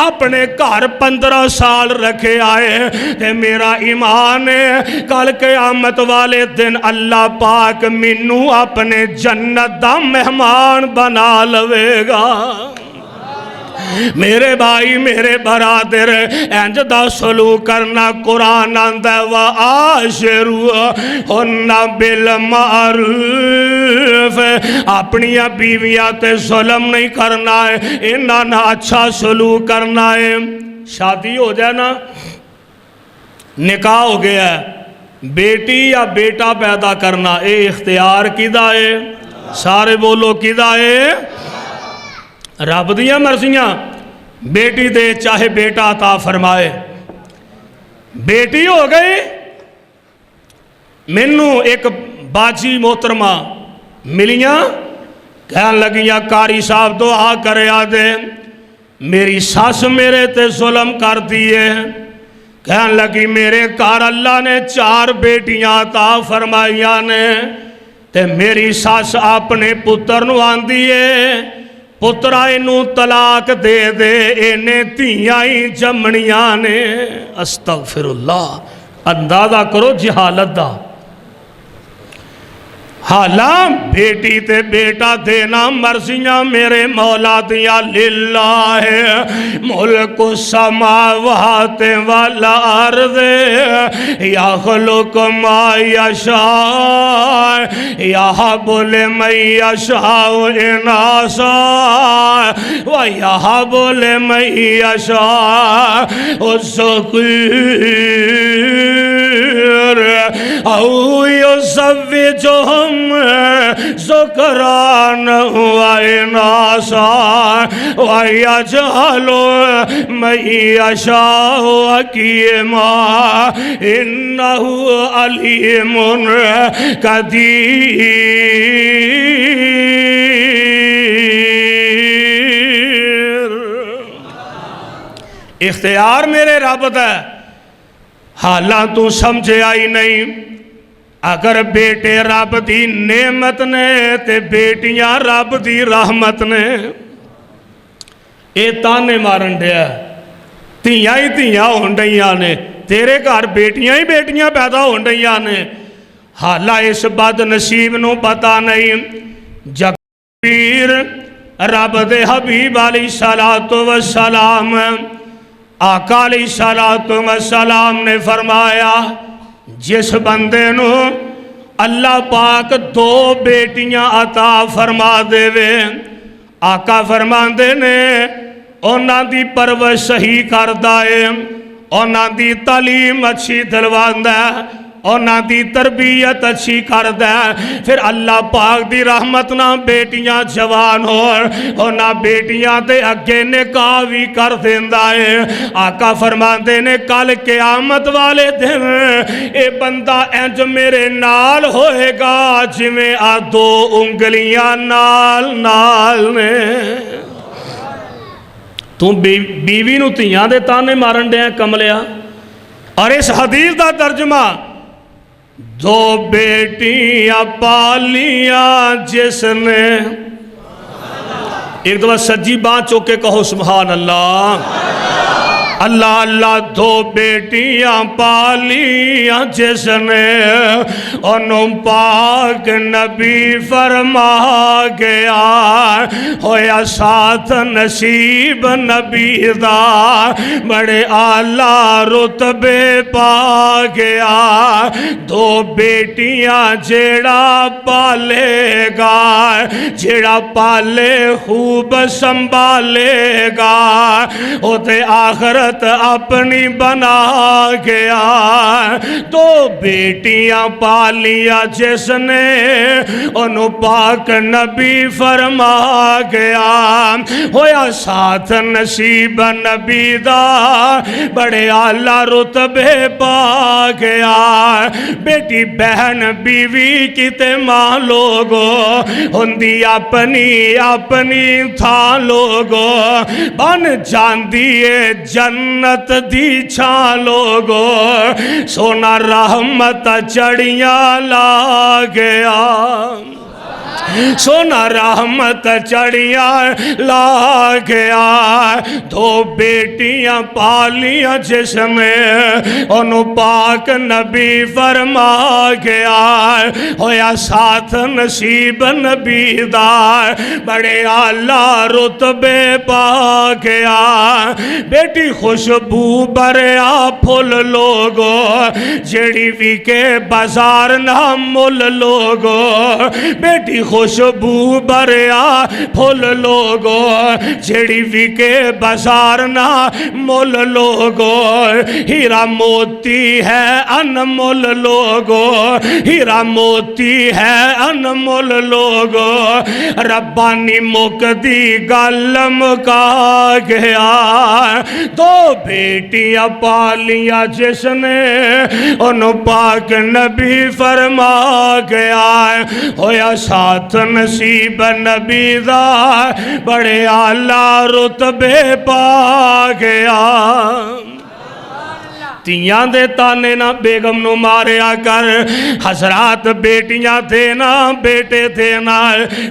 اپنے گھر 15 سال رکھے آئے، تے میرا ایمان ہے کل قیامت والے دن اللہ پاک مینوں اپنے جنت دا مہمان بنا لوے گا۔ میرے بھائی میرے برادر انج دا سلوک کرنا قرآن آندا ہے وَعَاشِرُوهُنَّ بِالْمَعْرُوفِ، اپنی بیویاں تے ظلم نہیں کرنا ہے، انہاں نہ اچھا سلوک کرنا ہے۔ شادی ہو جائے نا، نکاح ہو گیا ہے، بیٹی یا بیٹا پیدا کرنا اے اختیار کدا ہے؟ سارے بولو کدا ہے؟ رب دیاں مرضیاں۔ بیٹی دے چاہے بیٹا عطا فرمائے، بیٹی ہو گئی۔ مینوں ایک باجی محترمہ ملیاں، کہن لگیاں قاری صاحب دعا کرے آدے میری ساس میرے تے ظلم کر دیے۔ کہن لگی میرے گھر اللہ نے 4 بیٹیاں عطا فرمائیاں نے، تے میری ساس اپنے پتر نو آندی ہے پترا انہوں طلاق دے دے، انہیں تیاں ہی جمنیاں نے۔ استغفر اللہ، اندازہ کرو جہالت دا۔ حالاں بیٹی تے بیٹا دینا مرضیاں میرے مولا دیاں، للہ ملک السماوات والارض یخلق ما یشاء یہب لمن یشاء اناثا ویہب لمن یشاء الذکور او یزوجہم ذکران واناثا ویجعل من یشاء حکیما انہ علیم قدیر۔ اختیار میرے رب دا، حالاں تو سمجھے آئی نہیں۔ اگر بیٹے رب دی نعمت نے تے بیٹیاں رب دی رحمت نے، اے تانے مارن دیا تیاں ہی تیاں ہون ڈیاں نے، تیرے گھر بیٹیاں ہی بیٹیاں پیدا ہون ڈیاں نے، حالہ اس بد نصیب نو پتا نہیں۔ پیر رب دے حبیب علیہ الصلوۃ والسلام آقا علیہ الصلوۃ والسلام نے فرمایا جس بندے نو اللہ پاک دو بیٹیاں عطا فرما دے وے آقا فرماندے نے اونا دی پرورش صحیح کردا ہے اونا دی تعلیم اچھی دلواندا ہے اونا دی تربیت اچھی کردا ہے پھر اللہ پاک دی رحمت نہ بیٹیاں جوان ہو اونا بیٹیاں دے اگے نکاح بھی کر دیندا ہے آقا فرماندے نے کل قیامت والے دن اے بندہ انج میرے نال ہوئے گا جویں آ دو انگلیاں نال نال نے تو بیوی نو تیاں دے تانے مارن دے کملیا اور اس حدیث دا ترجمہ دو بیٹیاں پالیاں جس نے ایک دفعہ سجی بات چوکے کہو سبحان اللہ اللہ اللہ دو بیٹیاں پالیاں جس نے انہوں پاک نبی فرما گیا ہویا ساتھ نصیب نبی دا بڑے اعلیٰ رتبے پا گیا دو بیٹیاں جیڑا پالے گا جیڑا پالے خوب سنبھالے گا ہوتے آخرت اپنی بنا گیا دو بیٹیاں پالیا جس نے انہوں پاک نبی فرما گیا ہویا ساتھ نصیب نبی دا بڑے اعلیٰ رتبے پا گیا بیٹی بہن بیوی کتے ماں لوگو ہندی اپنی اپنی تھا لوگو بن جان دیئے جنت دی چھاں لوگو سونا رحمت چڑیاں لا گیا سونا رحمت چڑیاں لا گیا دو بیٹیاں پالیاں جس میں انہوں پاک نبی فرما گیا ہویا ساتھ نصیب نبی دار بڑے اعلیٰ رتبے پا گیا بیٹی خوشبو بریا پھول لوگو جیڑی وی کے بازار نہ مل لوگو بیٹی خوشبو بریا پھول لوگو جیڑی وی کے بازار نہ مول لوگو ہیرا موتی ہے انمول لوگو ہیرا موتی ہے انمول لوگو ربانی مقدی گلم کا گیا دو بیٹیاں پالیاں جس نے انہوں پاک نبی فرما گیا ہویا ساتھ نصیب نبی دا بڑے اعلیٰ رتبے پا گیا تیاں دے تانے نہ بیگم نو ماریا کر حضرات بیٹیاں دینا بیٹے دینا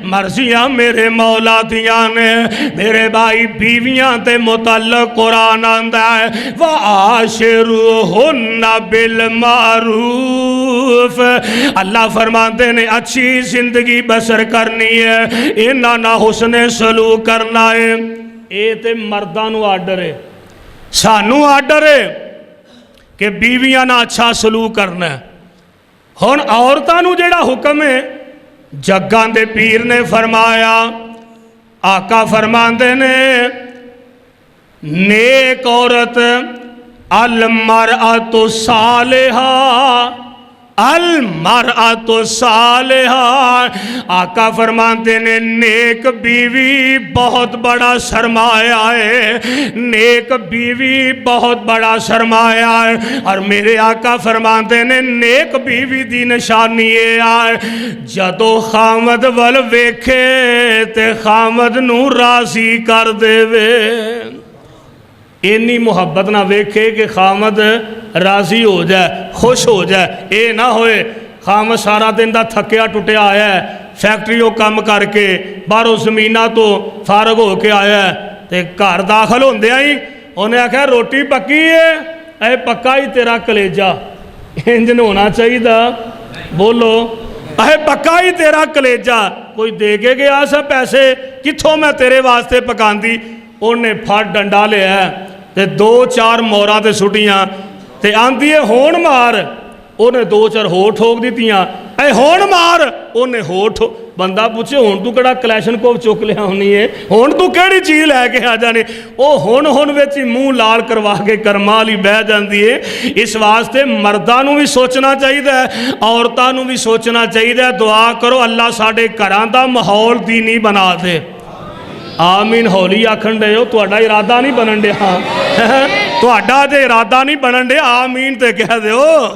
مرضیاں میرے مولا دیاں نے میرے بھائی بیویاں دے متعلق قرآن آندہ ہے وَعَاشِرُوهُنَّ بِالْمَعْرُوفِ اللہ فرماتے نے اچھی زندگی بسر کرنی ہے انہاں نہ حسن سلوک کرنا ہے اے تے مردانو آڈر ہے سانو آڈر ہے کہ بیویاں نہ اچھا سلوک کرنا ہے ہون عورتانو جیڑا حکم ہے جگان دے پیر نے فرمایا آقا فرماندے نے نیک عورت المرأة صالحہ المرأة صالحہ آقا فرماتے نے نیک بیوی بہت بڑا سرمایہ ہے نیک بیوی بہت بڑا سرمایہ ہے اور میرے آقا فرماتے نے نیک بیوی دی نشانی ہے جدو خامد ول ویکھے تے خامد نو راضی کر دے وے اینی محبت نہ ویکھے کہ خامد راضی ہو جائے خوش ہو جائے اے نہ ہوئے خامد سارا دن دا تھکیا ٹوٹیا آیا ہے فیکٹریوں کام کر کے بارو زمینہ تو فارغ ہو کے آیا ہے تے گھر داخل ہوندے آئی انہیں آکھا روٹی پکی ہے اے پکا ہی تیرا کلیجہ انجن ہونا چاہیے دا بولو اے پکا ہی تیرا کلیجا کوئی دے کے گیا سا پیسے کتھوں میں تیرے واسطے پکاندی انہیں پھٹ ڈنڈا لیا تے 2-4 موراں تے سٹیاں تے آندی ہے ہون مار انہیں 2-4 ہو ٹھوک دیتیاں اے ہون مار انہیں ہو ٹھوک بندہ پوچھے ہون تو کڑا کلیشن کو چک لیا ہونی ہے ہون تو کیڑی چیز لے کے آ جانے او ہون ویچی منہ لال کروا کے کرمالی بہ جاندی ہے اس واسطے مردانوں بھی سوچنا چاہیے عورتانوں بھی سوچنا چاہیے دعا کرو اللہ ساڑھے گھران دا ماحول دینی بنا دے آمین ہولی آکھن دے ہو تو اڈا ارادہ نہیں بنن دے ہاں تو اڈا دے ارادہ نہیں بنن دے آمین تے کہہ دے ہو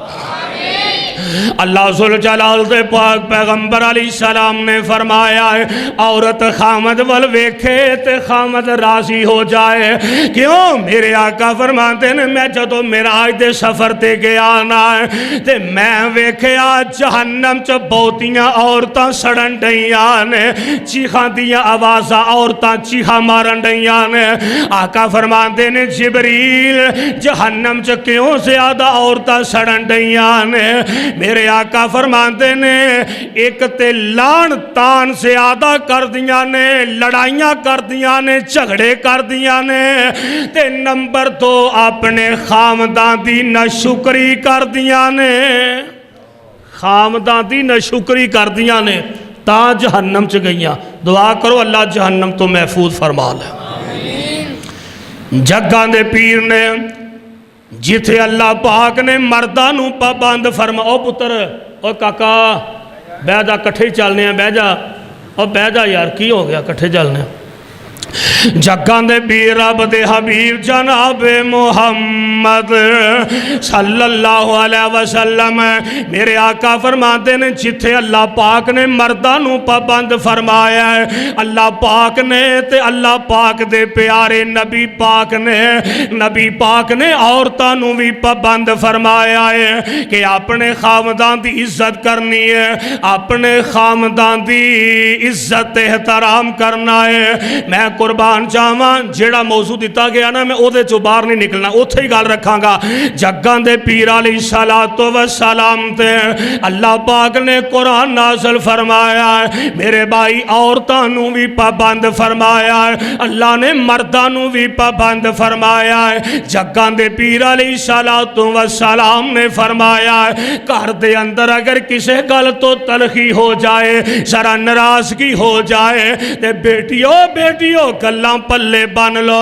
اللہ ذوالجلال دے پاک پیغمبر علیہ السلام نے فرمایا ہے عورت خامد ول ویکھے تے خامد راضی ہو جائے کیوں میرے آقا فرماتے ہیں میں جدو معراج دے سفر تے گیا نا تے میں ویکھیا جہنم چ بہتیاں عورتاں سڑن ڈیاں نے چیخاں دیاں آوازاں عورتاں چیخاں مارن ڈیاں نے آقا فرماتے ہیں جبریل جہنم چ کیوں زیادہ عورتاں سڑن ڈیاں نے میرے آقا فرماتے نے ایک تے لان تان زیادہ کر دیاں نے لڑائیاں کر دیاں نے جھگڑے کر دیاں نے تے نمبر 2 اپنے خامدان دی ناشکری کر دیاں نے خامدان دی ناشکری کر دیاں نے تا جہنم چ گئیاں دعا کرو اللہ جہنم تو محفوظ فرما لے جگاں دے پیر نے جتھے اللہ پاک نے مردانوں پابند فرما او پتر او کاکا بہ جا کٹھے چلنے ہیں بہ جا او بہ جا یار کی ہو گیا کٹھے چلنے ہیں جگاں دے پیر رب دے حبیب جناب محمد صلی اللہ علیہ وسلم میرے آقا فرماتے ہیں جتھے اللہ پاک نے مردانوں پابند فرمایا ہے اللہ پاک نے تے اللہ پاک دے پیارے نبی پاک نے عورتانوں بھی پابند فرمایا ہے کہ اپنے خامدان دی عزت کرنی ہے اپنے خامدان دی عزت احترام کرنا ہے میں قربان جاواں جیڑا موضوع دیتا گیا نا میں او دے چو باہر نہیں نکلنا اوتھے ہی گال رکھاں گا جگاں دے پیر علیہ السلام تے اللہ پاک نے قرآن نازل فرمایا ہے میرے بھائی عورتانوں بھی پابند فرمایا ہے اللہ نے مردانوں بھی پابند فرمایا ہے جگاں دے پیر علیہ السلام نے فرمایا ہے گھر دے اندر اگر کسے گل تو تلخی ہو جائے ذرا ناراضگی ہو جائے تے بیٹیو گلاں پلے بن لو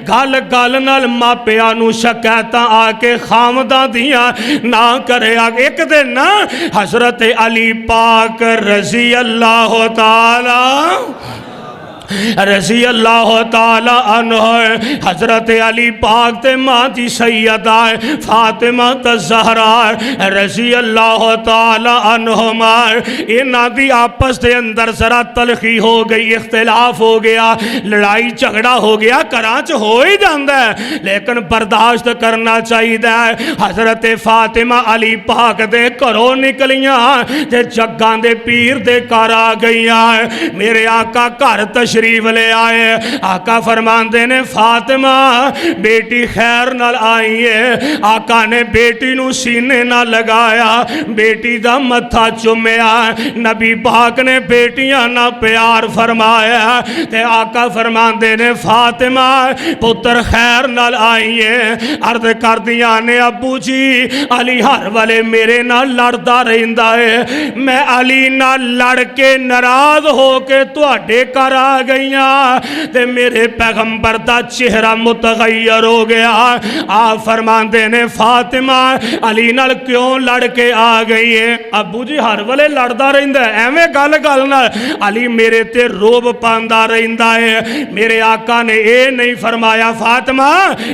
گل گل نال ماپیانوں شکایتاں آ کے خامداں دیاں نہ کرے ایک دن نا حضرت علی پاک رضی اللہ تعالی عنہ حضرت علی پاک تے ماں جی سیدہ فاطمہ الزہرا رضی اللہ تعالی عنہما انہاں دی آپس دے اندر ذرا تلخی ہو گئی اختلاف ہو گیا لڑائی جھگڑا ہو گیا کراچ ہو ہی جاندہ ہے لیکن برداشت کرنا چاہیے حضرت فاطمہ علی پاک دے کرو نکلیاں تے جگاں دے پیر دے کار آ گئیاں میرے آقا گھر تشریف لے آئے آقا فرماندے نے فاطمہ بیٹی خیر نال آئی ہے آقا نے بیٹی نو سینے نہ لگایا بیٹی دا متھا چومیا نبی پاک نے بیٹیاں نہ پیار فرمایا تے آقا فرماندے نے فاطمہ پتر خیر نال آئی ہے عرض کر دیا نے ابو جی علی ہر والے میرے نہ لڑدا رہندا ہے میں علی نہ لڑ کے ناراض ہو کے تواڈے گھر آ گئیاں تے میرے پیغمبر دا چہرہ متغیر ہو گیا آپ فرماندے نے فاطمہ علی نال کیوں لڑ کے آ گئی ہے ابو جی ہر والے لڑدا رہندا ہے ایویں گل نال علی میرے تے روب پاندا رہندا ہے میرے آقا نے اے نہیں فرمایا فاطمہ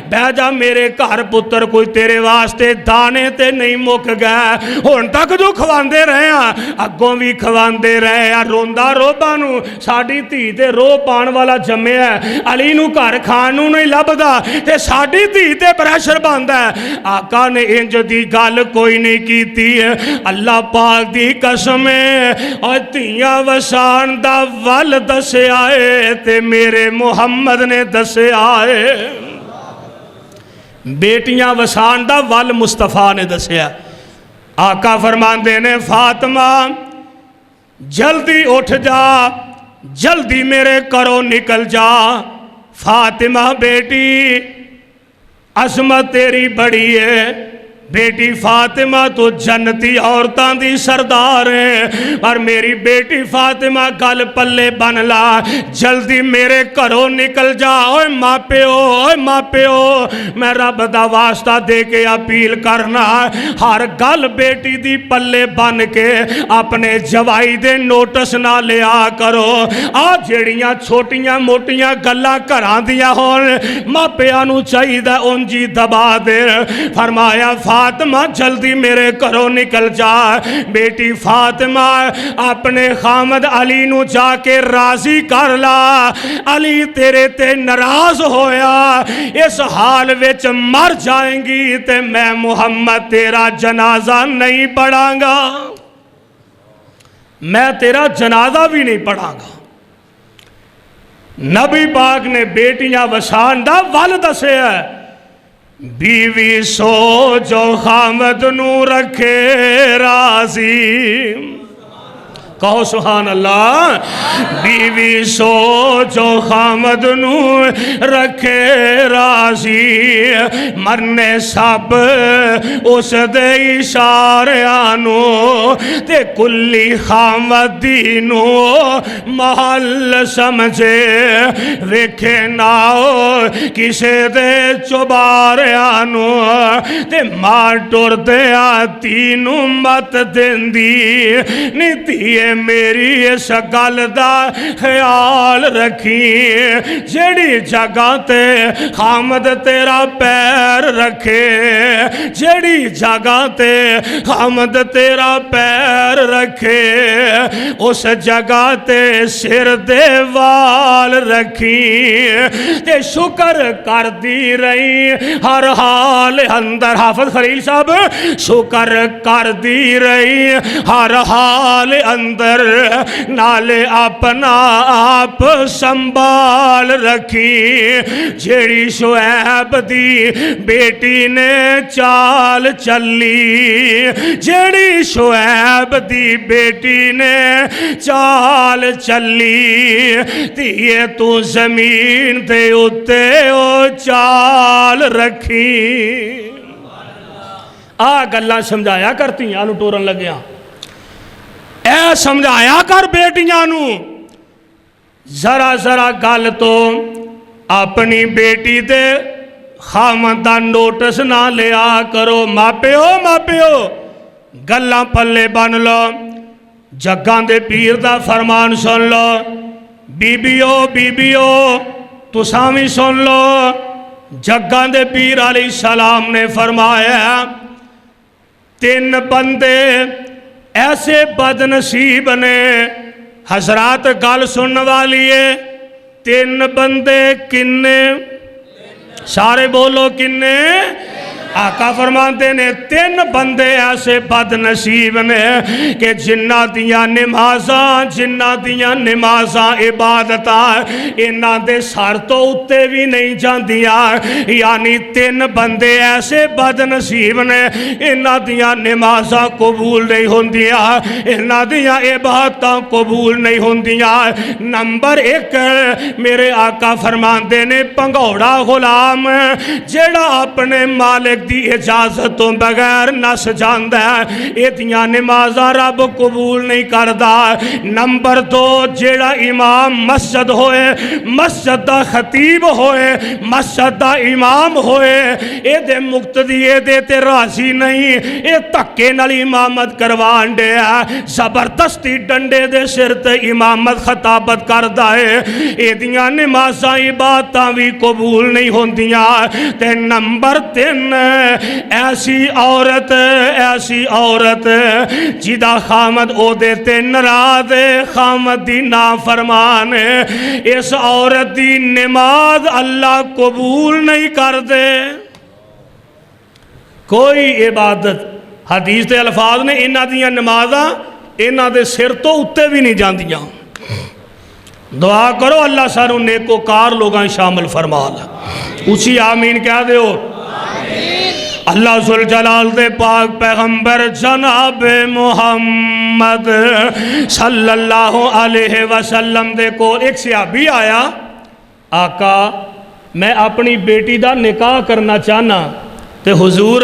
بہ جا میرے گھر پتر کوئی تیرے واسطے دانے تے نہیں مک گیا ہن تک جو کھواندے رہے ہیں اگوں بھی کھواندے رہے ہیں روندا روبا نو ساڈی دھی تے رو پان والا جمے ہے علی نو گھر کھانوں نہیں لبدا تے ساڈی دھی تے پریشر باندا ہے آقا نے انج دی گل کوئی نہیں کیتی ہے اللہ پاک دی قسم ہے اور دھیاں وسان دا ول دسے آئے تے میرے محمد نے دسے آئے بیٹیاں وسان دا ول مصطفیٰ نے دسیا آقا فرماندے نے فاطمہ جلدی اٹھ جا، جلدی میرے گھروں نکل جا، فاطمہ بیٹی عظمت تیری بڑی ہے، بیٹی فاطمہ تو جنتی عورتاں دی سردار ہے، اور میری بیٹی فاطمہ گل پلے بن لا، جلدی میرے گھروں نکل جا۔ اوے ماں پیو، میں رب دا واسطہ دے کے اپیل کرنا، ہر گل بیٹی دی پلے بن کے اپنے جوائی دے نوٹس نہ لیا کرو۔ آ جیڑیاں چھوٹیاں موٹیاں گلاں گھراں دیاں ہون، ماں پیو نو چاہیدا انجی دبا دے۔ فرمایا فاطمہ جلدی میرے گھروں نکل جا۔ بیٹی فاطمہ اپنے خامد علی نو جا کے راضی کر لا، علی تیرے تے ناراض ہویا، اس حال وچ مر جائیں گی تے میں محمد تیرا جنازہ نہیں پڑھاں گا، میں تیرا جنازہ بھی نہیں پڑھاں گا۔ نبی پاک نے بیٹیاں وسان دا ول دسے ہے، بیوی سو جو خامد نو رکھے راضی، کہو سبحان اللہ، بیوی سو جو خامد نو رکھے راضی، مرنے سب اس دے اشاریانو، تے کلی خامدی نو محل سمجھے، ویکھے ناؤ کسے دے چباریانو، تے ماں ٹور دے آتی نو مت دیندی، نیتیے میری اس گل دا خیال رکھی، جیڑی جگہ تے خامد تیرا پیر رکھے، جیڑی جگہ تے خامد تیرا پیر رکھے، اس جگہ تے سر دے وال رکھی، تے شکر کر دی رہی ہر حال اندر۔ حافظ خلیل صاحب، شکر کر دی رہی ہر حال اندر، نالے اپنا آپ سنبھال رکھی، جیڑی شعیب دی بیٹی نے چال چلی، جیڑی شعیب دی بیٹی نے چال چلی، تیے تو زمین دے اتے او چال رکھی۔ آ گلہ سمجھایا کرتی آنو ٹورن لگیا، اے سمجھایا کر بیٹیاں نو، ذرا ذرا گل تو اپنی بیٹی دے خامد دا نوٹس نہ لیا کرو۔ ماں پیو گلاں پلے بن لو، جگاں دے پیر دا فرمان سن لو، بیبیو تساں وی سن لو۔ جگاں دے پیر علیہ السلام نے فرمایا، 3 بندے ایسے بد نصیب نے، حضرات گل سنن والی ہے، 3 بندے کنے، سارے بولو کنے، آقا فرماتے نے 3 بندے ایسے بد نصیب نے کہ جنہ دیاں نمازاں عبادتاں انہاں دے سر تو اتے بھی نہیں جاندیاں، یعنی 3 بندے ایسے بد نصیب نے، انہاں دیاں نمازاں قبول نہیں ہوندیاں، انہاں دیاں عبادتاں قبول نہیں ہوندیاں۔ نمبر 1 میرے آقا فرماتے نے پنگوڑا غلام جیڑا اپنے مالک دی اجازتوں بغیر نس جاندہ ہے، ایتیاں نمازاں رب قبول نہیں کردہ۔ نمبر 2 جیڑا امام مسجد ہوئے، مسجد دا خطیب ہوئے، مسجد دا امام ہوئے، اے دے مقتدی اے دے تے راضی نہیں، اے تکے نال امامت کروان دے ہے، زبردستی ڈنڈے دے سر تے امامت خطابت کردہ ہے، اے دیاں نمازاں عبادتاں بھی قبول نہیں ہوندیاں۔ تے نمبر 3 ایسی عورت جدا خامد او دیتے نراض خامد دی نافرمان، اس عورت دی نماز اللہ قبول نہیں کر دے۔ کوئی عبادت، حدیث دے الفاظ نے انہاں دیاں نمازاں انہاں دے سر تو اتے بھی نہیں جاندیاں۔ دعا کرو اللہ سانو نیکوکار لوگاں شامل فرما لے، اسی آمین کہہ دے ہو۔ اللہ ذوالجلال دے پاک پیغمبر جناب محمد صلی اللہ علیہ وسلم دے کو ایک صحابی آیا، آقا میں اپنی بیٹی دا نکاح کرنا چاہنا، تے حضور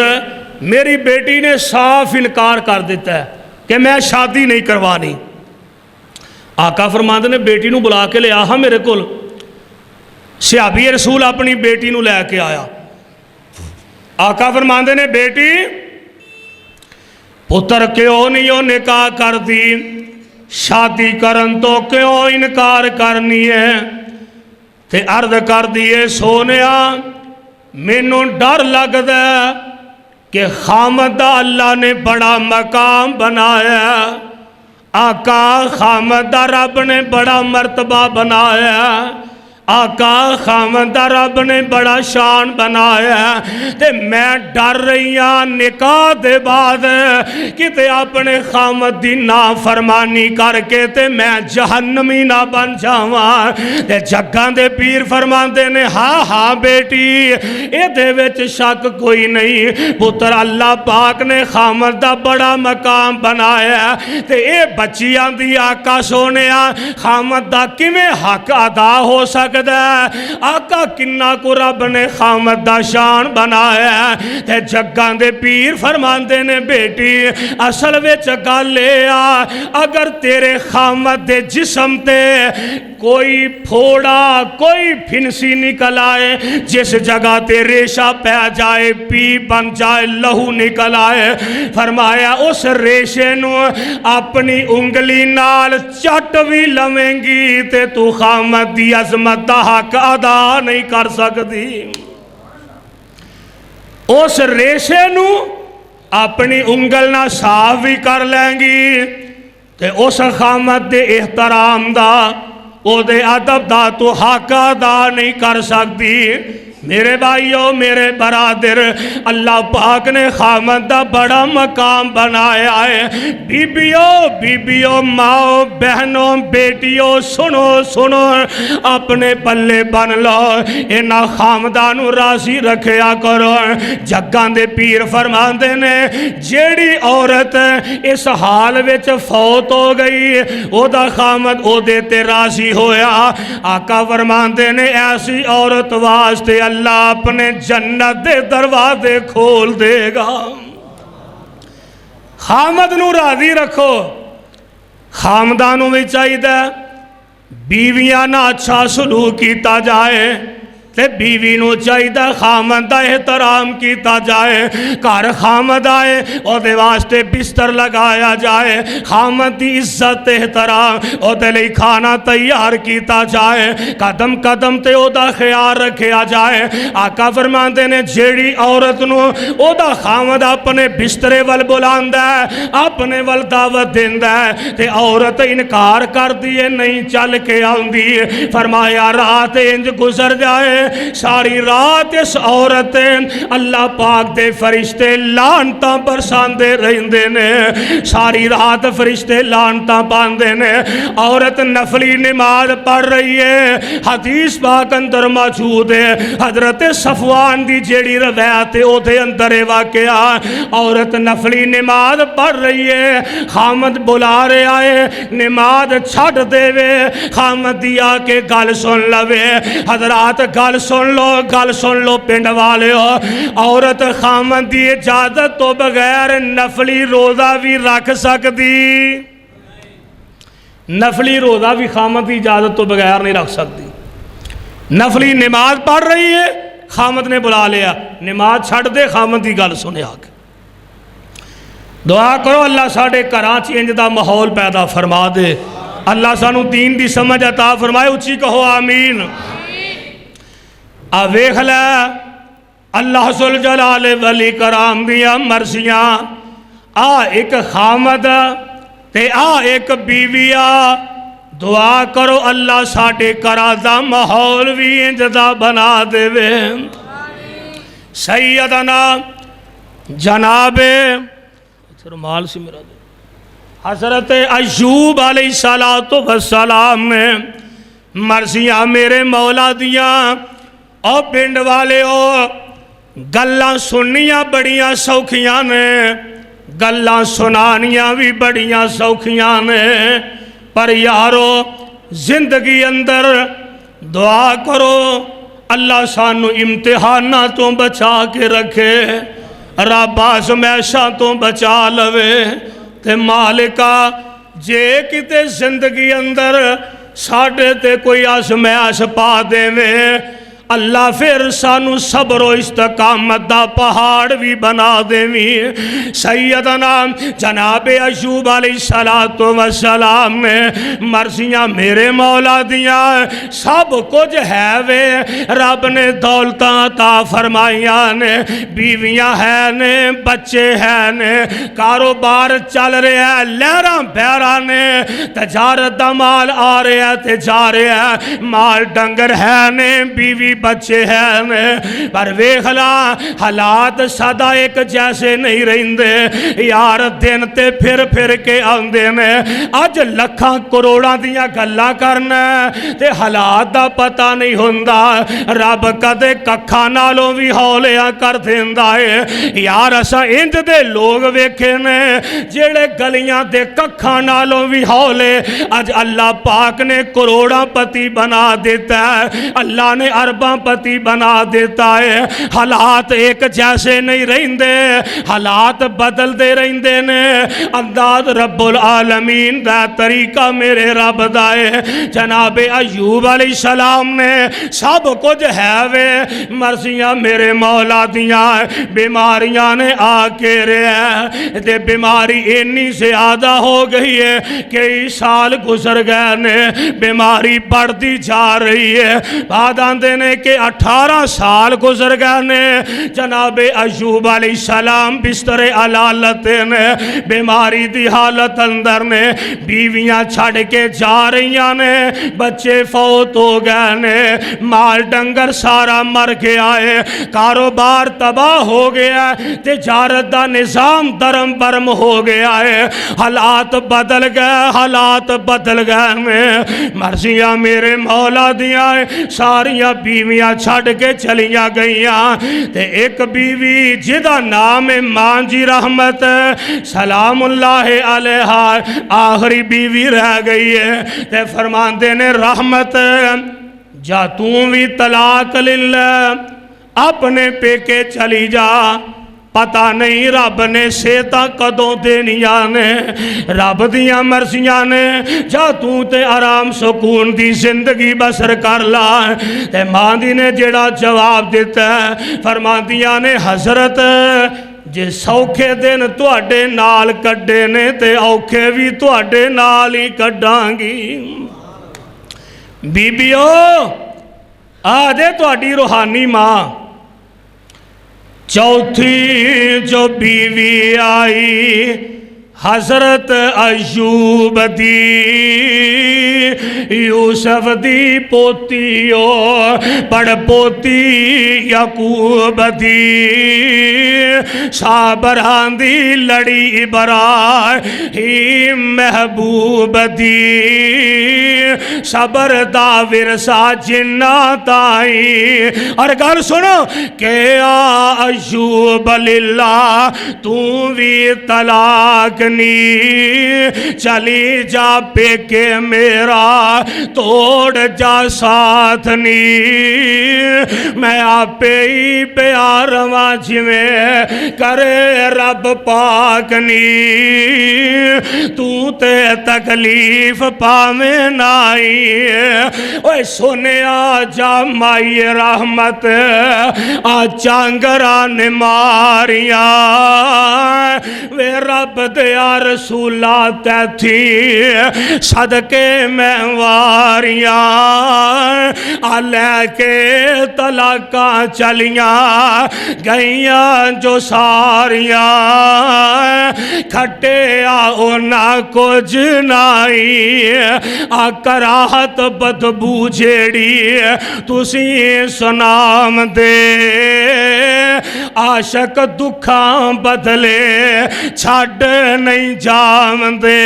میری بیٹی نے صاف انکار کر دیتا ہے کہ میں شادی نہیں کروانی۔ آقا فرماندے نے بیٹی نو بلا کے لے آہا میرے کول۔ صحابی رسول اپنی بیٹی نو لے کے آیا، آقا فرماندے نے بیٹی پتر کیوں نہیں نکاح کر دی، شادی کرن تو کیوں انکار کرنی ہے؟ تے عرض کر دیے سونیا مینوں ڈر لگدا ہے کہ خامد دا اللہ نے بڑا مقام بنایا، آقا خامد دا رب نے بڑا مرتبہ بنایا، آقا خامد دا رب نے بڑا شان بنایا، تے میں ڈر رہی ہاں نکاح دے بعد کتے اپنے خامد دی نافرمانی کر کے تے میں جہنمی نہ بن جاواں۔ تے جگاں دے پیر فرماندے نے ہاں ہاں بیٹی اے دے وچ شک کوئی نہیں، پتر اللہ پاک نے خامد دا بڑا مقام بنایا، تے اے بچیاں دی آقا سونیا خامد دا کیویں حق ادا ہو سکتا؟ آقا کنہ کو رب نے خامد دا شان بنایا، تے جگاں دے پیر فرماندے نے بیٹی اصل وچ گل لے آ، اگر تیرے خامد دے جسم تے کوئی پھوڑا کوئی پھنسی نکل آئے، جس جگہ تے ریشہ پہ جائے پی بن جائے لہو نکل آئے، فرمایا اس ریشے نو اپنی انگلی نال چٹ بھی لویں گی تے تو خامد دی عظمت دا حق ادا نہیں کر سکتی۔ اس ریشے نو اپنی انگل نہ صاف بھی کر لیں گی تے اس خامد دے احترام دا او دے ادب دا تو حق ادا نہیں کر سکتی۔ میرے بھائیو میرے برادر، اللہ پاک نے خامد دا بڑا مقام بنایا ہے۔ بیبیوں ماؤ بہنوں بیٹیوں سنو اپنے پلے بن لو، انہاں خامدانو راضی رکھیا کرو۔ جگاں دے پیر فرماندے نے جیڑی عورت اس حال وچ فوت ہو گئی او دا خامد او دے تے راضی ہویا، آقا فرماندے نے ایسی عورت واسطے اللہ اپنے جنت دے دروازے کھول دے گا۔ خامد نو راضی رکھو، خامدانوں میں چاہیے بیویاں نہ اچھا سلوک کیتا جائے تے بیوی نو چاہیے خامد دا احترام کیتا جائے، گھر خامد آئے او دے واسطے بستر لگایا جائے، خامد دی عزت احترام او دے لئی کھانا تیار کیتا جائے، قدم قدم تے او دا خیال رکھیا جائے۔ آقا فرماندے نے جیڑی عورت نو او دا خامد اپنے بسترے ول بلاندا ہے، اپنے ول دعوت دیندا ہے تے عورت انکار کر دیے نہیں چل کے آندی، فرمایا رات انج گزر جائے ساری رات اس عورت اللہ پاک دے فرشتے لعنتاں برساندے رہندے نے، ساری رات فرشتے لعنتاں پاندے نے۔ عورت نفلی نماز پڑھ رہی ہے، حدیث پاک اندر موجود ہے، حضرت صفوان دی جیڑی روایت او دے اندر واقعہ، عورت نفلی نماز پڑھ رہی ہے، خامد بلا رہا ہے نماز چھڑ دے وے، خامد دیا کہ گل سن لوے۔ حضرات گل سن لو پنڈ والے ہو، عورت خامد دی اجازت تو بغیر نفلی روزہ بھی رکھ سکتی، نفلی روزہ بھی خامد دی اجازت تو بغیر نہیں رکھ سکتی۔ نفلی نماز پڑھ رہی ہے، خامد نے بلا لیا، نماز چھڑ دے، خامد دی گل سنے آگے۔ دعا کرو اللہ ساڑھے کراچی انج دا ماحول پیدا فرما دے، اللہ سانو دین دی سمجھ عطا فرمائے، اچھی کہو آمین۔ ویکھ لے اللہ ذوالجلال ولی کرام دیا مرضیاں، آ ایک خامد تے آ ایک بیویا، دعا کرو اللہ ساڑھے کرا دا ماحول بھی انجدہ بنا دے وے۔ سیدنا جناب رمال سے میرا دے حضرت ایوب علیہ السلام نے مرضیاں میرے مولا دیاں او پنڈ والے ہو، گلاں سننیاں بڑیاں سوکھیاں نے، گلاں سنانیاں بھی بڑیاں سوکھیاں نے، پر یارو زندگی اندر دعا کرو اللہ سانو امتحاناں تو بچا کے رکھے، رب آزمائشاں تو بچا لوے۔ تے مالکا جے کتے زندگی اندر ساڑھے تے کوئی آزمائش پا دے میں، اللہ پھر سانو صبر و استقامت دا پہاڑ بھی بنا دے میں۔ سیدنا جناب ایوب علیہ السلام نے مرضیاں میرے مولا دیاں سب کچھ ہے وے، رب نے دولتاں عطا فرمائیاں نے، بیویاں ہے نے، بچے ہے نے، کاروبار چل رہے ہیں، لہراں بہراں نے، تجارت دا مال آ رہے ہیں تے جا رہے ہیں، مال ڈنگر ہے نے، بیوی بچے ہیں، پر ویکھلا حالات سدا ایک جیسے نہیں رہندے یار، دن تے پھر کے آندے نے، اج لکھاں کروڑاں دیاں گلاں کرنا تے حالات دا پتہ نہیں ہوندا، رب کدے ککھاں نالوں بھی ہولیاں کر دیندا ہے یار۔ اساں انج دے لوگ ویکھے نے جڑے گلیاں دے ککھاں نالوں بھی ہولے، اج اللہ پاک نے کروڑاں پتی بنا دیتا ہے، اللہ نے ارباں پتی بنا دیتا ہے۔ حالات ایک جیسے نہیں رہندے، حالات بدل دے رہندے نے، انداز رب العالمین دا طریقہ میرے رب دا ہے۔ جناب ایوب علیہ السلام نے سب کچھ ہے وے، مرضیاں میرے مولا دیاں، بیماریاں نے آ کے رہے تے بیماری اتنی زیادہ ہو گئی ہے، کئی سال گزر گئے نے، بیماری بڑھتی جا رہی ہے، بعد آندے نے کہ 18 سال گزر گئے نے، جناب ایوب علیہ السلام بستر علالت نے، بیماری دی حالت اندر نے، بیویاں چھڑ کے جا رہیاں نے، بچے فوت ہو گئے نے، مال ڈنگر سارا مر گیا ہے، کاروبار تباہ ہو گیا ہے، تجارت دا نظام درم برم ہو گیا ہے، حالات بدل گئے، حالات بدل گئے میں، مرضیاں میرے مولا دیاں ساریاں بیویاں چھڑ کے چلیاں گئیاں، تے ایک بیوی جدا نام مانجی رحمت سلام اللہ علیہ آخری بیوی رہ گئی ہے، تے فرماندے نے رحمت جا توں بھی طلاق للہ اپنے پیکے چلی جا، پتہ نہیں رب نے سیتا کدوں دینیاں نے، رب دیاں مرضیاں نے، جا تو تے آرام سکون دی زندگی بسر کر لا۔ تے ماں دی نے جڑا جواب دیتا ہے، فرماندیاں نے حضرت جے سوکھے دن تواڈے نال کڈے نے تے اوکھے بھی تواڈے نال ہی کڈاں گی۔ بیبیو آدھے تواڈی روحانی ماں چوتھی جو بیوی آئی حضرت ایوب دی، یوسف دی پوتیو پڑ پوتی یعقوب دی، صابران دی لڑی ابراہیم محبوب دی، صبر دا ورثہ جنات آئی۔ اور گل سنو کہ ایوب للہ تو بھی طلاق چلی جا پیکے میرا توڑ جا ساتھ نی، میں آپے ہی پیار واجھ میں کرے رب پاک نی، تو تے تکلیف پامیں نائی۔ اوہ سنے آجا مائی رحمت آ چانگران ماریاں، وے رب دے یا رسولہ تے تھی صدقے میں واریاں، علیہ کے طلاقاں چلیاں گئیاں جو ساریاں، کھٹے آنا کچھ نائی، کراہت بدبو جیڑی تسی سنام دے، عاشق دکھاں بدلے چھڑ نہیں جاندے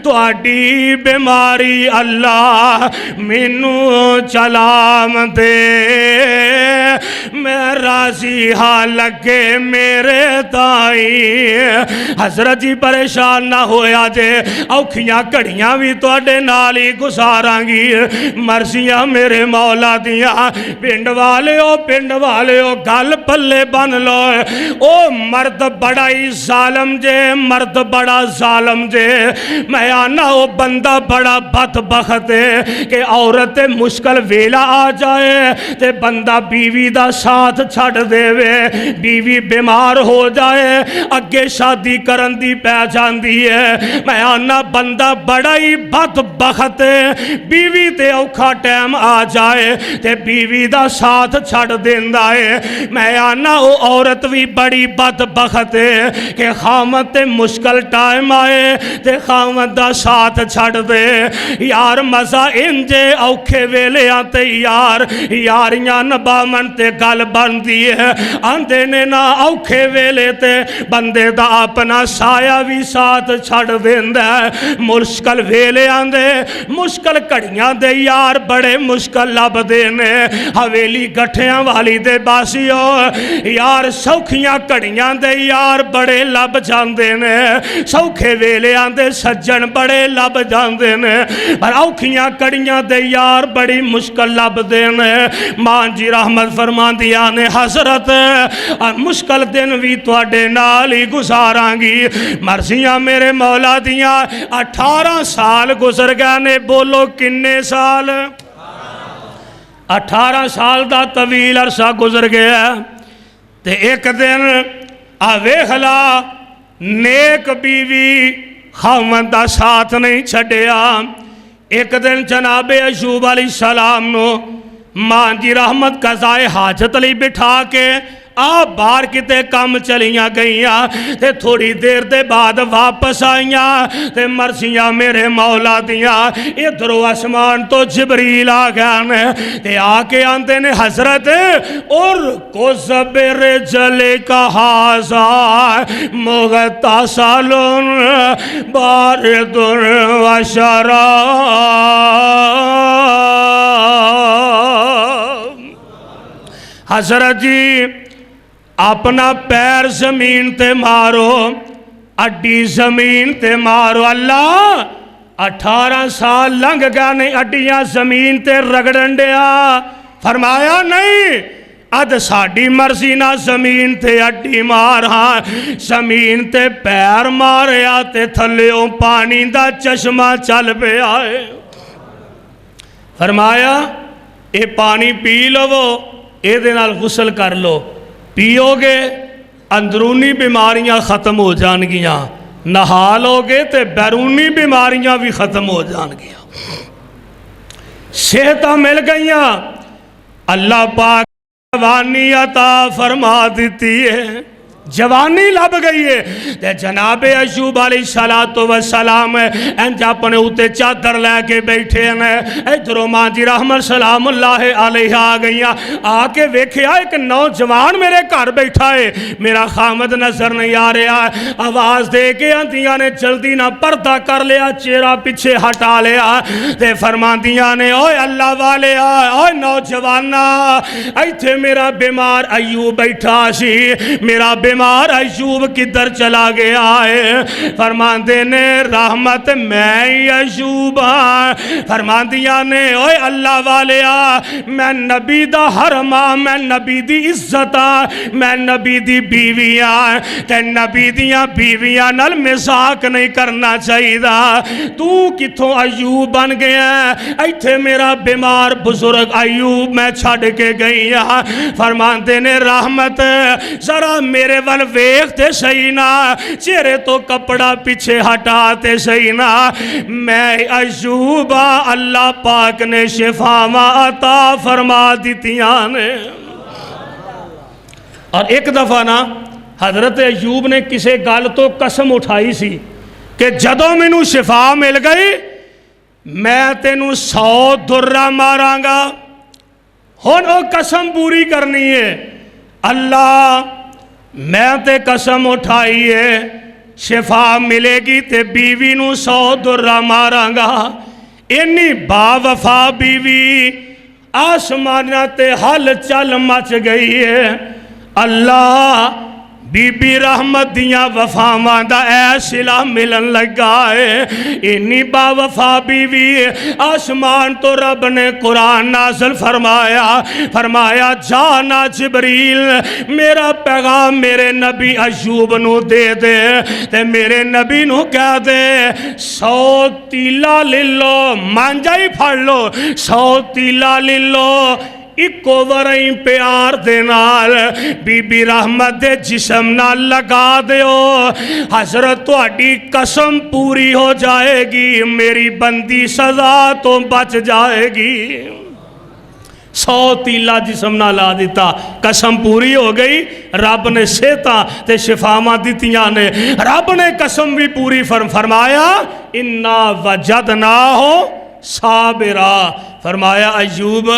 تہاڈی بیماری اللہ مینوں چلاوندے میں راضی ہاں لگے میرے تائی حضرت جی پریشان نہ ہویا جے اوکھیاں گھڑیاں بھی تواڈے نال ہی گزاراں گی مرضیاں میرے مولا دیاں پنڈ والیو گل پلے بن لو او مرد بڑا ہی ظالم جے مرد بڑا ظالم جے میں آنا او بندہ بڑا بدبخت ہے کہ عورت مشکل ویلا آ جائے تے بندہ بیوی دا ساتھ چھڑ دے وے بیوی بیمار ہو جائے اگے شادی کرن دی پہ جاندی ہے میں آنا بندہ بڑا ہی بدبخت ہے بیوی تے اوکھا ٹائم آ جائے تے بیوی دا ساتھ چھڑ دیندا ہے میں آنا او عورت بھی بڑی بدبخت ہے کہ خامد تے مشکل ٹائم آئے تے خامد دا ساتھ چھڑ دے یار مزہ انجے اوکھے ویلے آتے یاریاں نبامن تے گل بن دیئے آندے نے نا اوکھے ویلے تے بندے دا اپنا سایہ بھی ساتھ چھڑ دیندہ ہے مشکل ویلے آندے مشکل کڑیاں دے یار بڑے مشکل لب دینے حویلی گٹھیاں والی دے باسیو یار سوکھیاں کڑیاں دے یار بڑے لب جاندے نے سوکھے ویلے آندے سجن بڑے لب جاندے نے پر اوکھیاں کڑیاں دے یار بڑی مشکل لب دینے ماں جی رحمت فرمان دیا نے حضرت مشکل دن بھی تواڈے نال ہی گزاراں گی مرضیاں میرے مولا دیاں 18 سال گزر گئے نے بولو کنے سال 18 سال دا طویل عرصہ گزر گیا تے ایک دن ویکھلا نیک بیوی خاوند دا ساتھ نہیں چھڈیا ایک دن جناب ایوب علیہ السلام نو ماں جی رحمت قضائے حاجت لی بٹھا کے آپ باہر کتے کام چلیاں گئیاں تے تھوڑی دیر دے بعد واپس آئیاں تے مرضیاں میرے مولا دیاں ادھرو آسمان تو جبریل آ گئے تے آکے آندے نے حضرت اور کو زبر جلے کا حاضا مغتسلن باردن و شراب حضرت جی اپنا پیر زمین تے مارو اڈی زمین تے مارو اللہ 18 سال لنگ گیا نہیں اڈیاں زمین تے رگڑن دیا فرمایا نہیں اد ساڑی مرضی نہ زمین تے اڈی مار ہاں زمین تے پیر ماریا تے تھلیوں پانی دا چشمہ چل پہ آئے فرمایا اے پانی پی لو اے دنال غسل کر لو پیو گے اندرونی بیماریاں ختم ہو جان گیاں نہا لو گے تے بیرونی بیماریاں بھی ختم ہو جان گیاں صحتاں مل گئیاں اللہ پاک جوانی عطا فرما دیتی ہے جوانی لب گئی ہے تے جناب ایوب علیہ السلام انج اپنے اوتے چادر لے کے بیٹھے ہیں ادھروں ماں جی رحمت سلام اللہ علیہ آ گئیاں آ کے ویکھیا ایک نوجوان میرے گھر بیٹھا ہے میرا خامد نظر نہیں آ رہا آواز دے کے آندیاں نے جلدی نہ پردہ کر لیا چہرہ پیچھے ہٹا لیا تے فرماندیاں نے اوے اللہ والے اوے نوجوانا ایتھے میرا بیمار ایوب بیٹھا سی میرا بیمار ایوب کدھر چلا گیا ہے فرماندے نے رحمت میں ایوب فرماندیاں نے اوے اللہ والیا میں نبی دا حرما میں نبی دی عزتا میں نبی دی بیویاں تے نبی دیاں بیویاں نال مزاق نہیں کرنا چاہیے تو کتھوں ایوب بن گیا ایتھے میرا بیمار بزرگ ایوب میں چھڑ کے گئی فرماندے نے رحمت ذرا میرے ول ویکھتے صحیح نا چہرے تو کپڑا پیچھے ہٹاتے صحیح نا میں ایوب اللہ پاک نے شفاواں عطا فرما دیتیاں نے اور ایک دفعہ نا حضرت ایوب نے کسے گل تو قسم اٹھائی سی کہ جدوں مینوں شفا مل گئی میں تینوں 100 درہ ماراں گا ہن او قسم پوری کرنی ہے اللہ میں تے قسم اٹھائی ہے شفا ملے گی تے بیوی نو 100 درہ ماراں گا. اینی با وفا بیوی آسمانہ تے ہل چل مچ گئی ہے. اللہ بی بی رحمت دیاں وفاواں دا اے صلہ ملن لگا ہے. اینی با وفا بیوی آسمان تو رب نے قرآن نازل فرمایا جانا جبریل میرا پیغام میرے نبی ایوب نو دے دے تے میرے نبی نو کہہ دے 100 تیلا لے لو مانجا ہی پھڑ لو 100 تیلا لے لو اکو ورائیں پیار دے نال بی بی رحمت دے جسم نال لگا دیو. حضرت تہاڈی قسم پوری ہو جائے گی میری بندی سزا تو بچ جائے گی. 100 تیلا جسم نہ لا دیتا قسم پوری ہو گئی. رب نے صحتاں تے شفاواں دتیاں نے. رب نے قسم بھی پوری فرمایا انا وجدناہ صابرا. فرمایا ایوب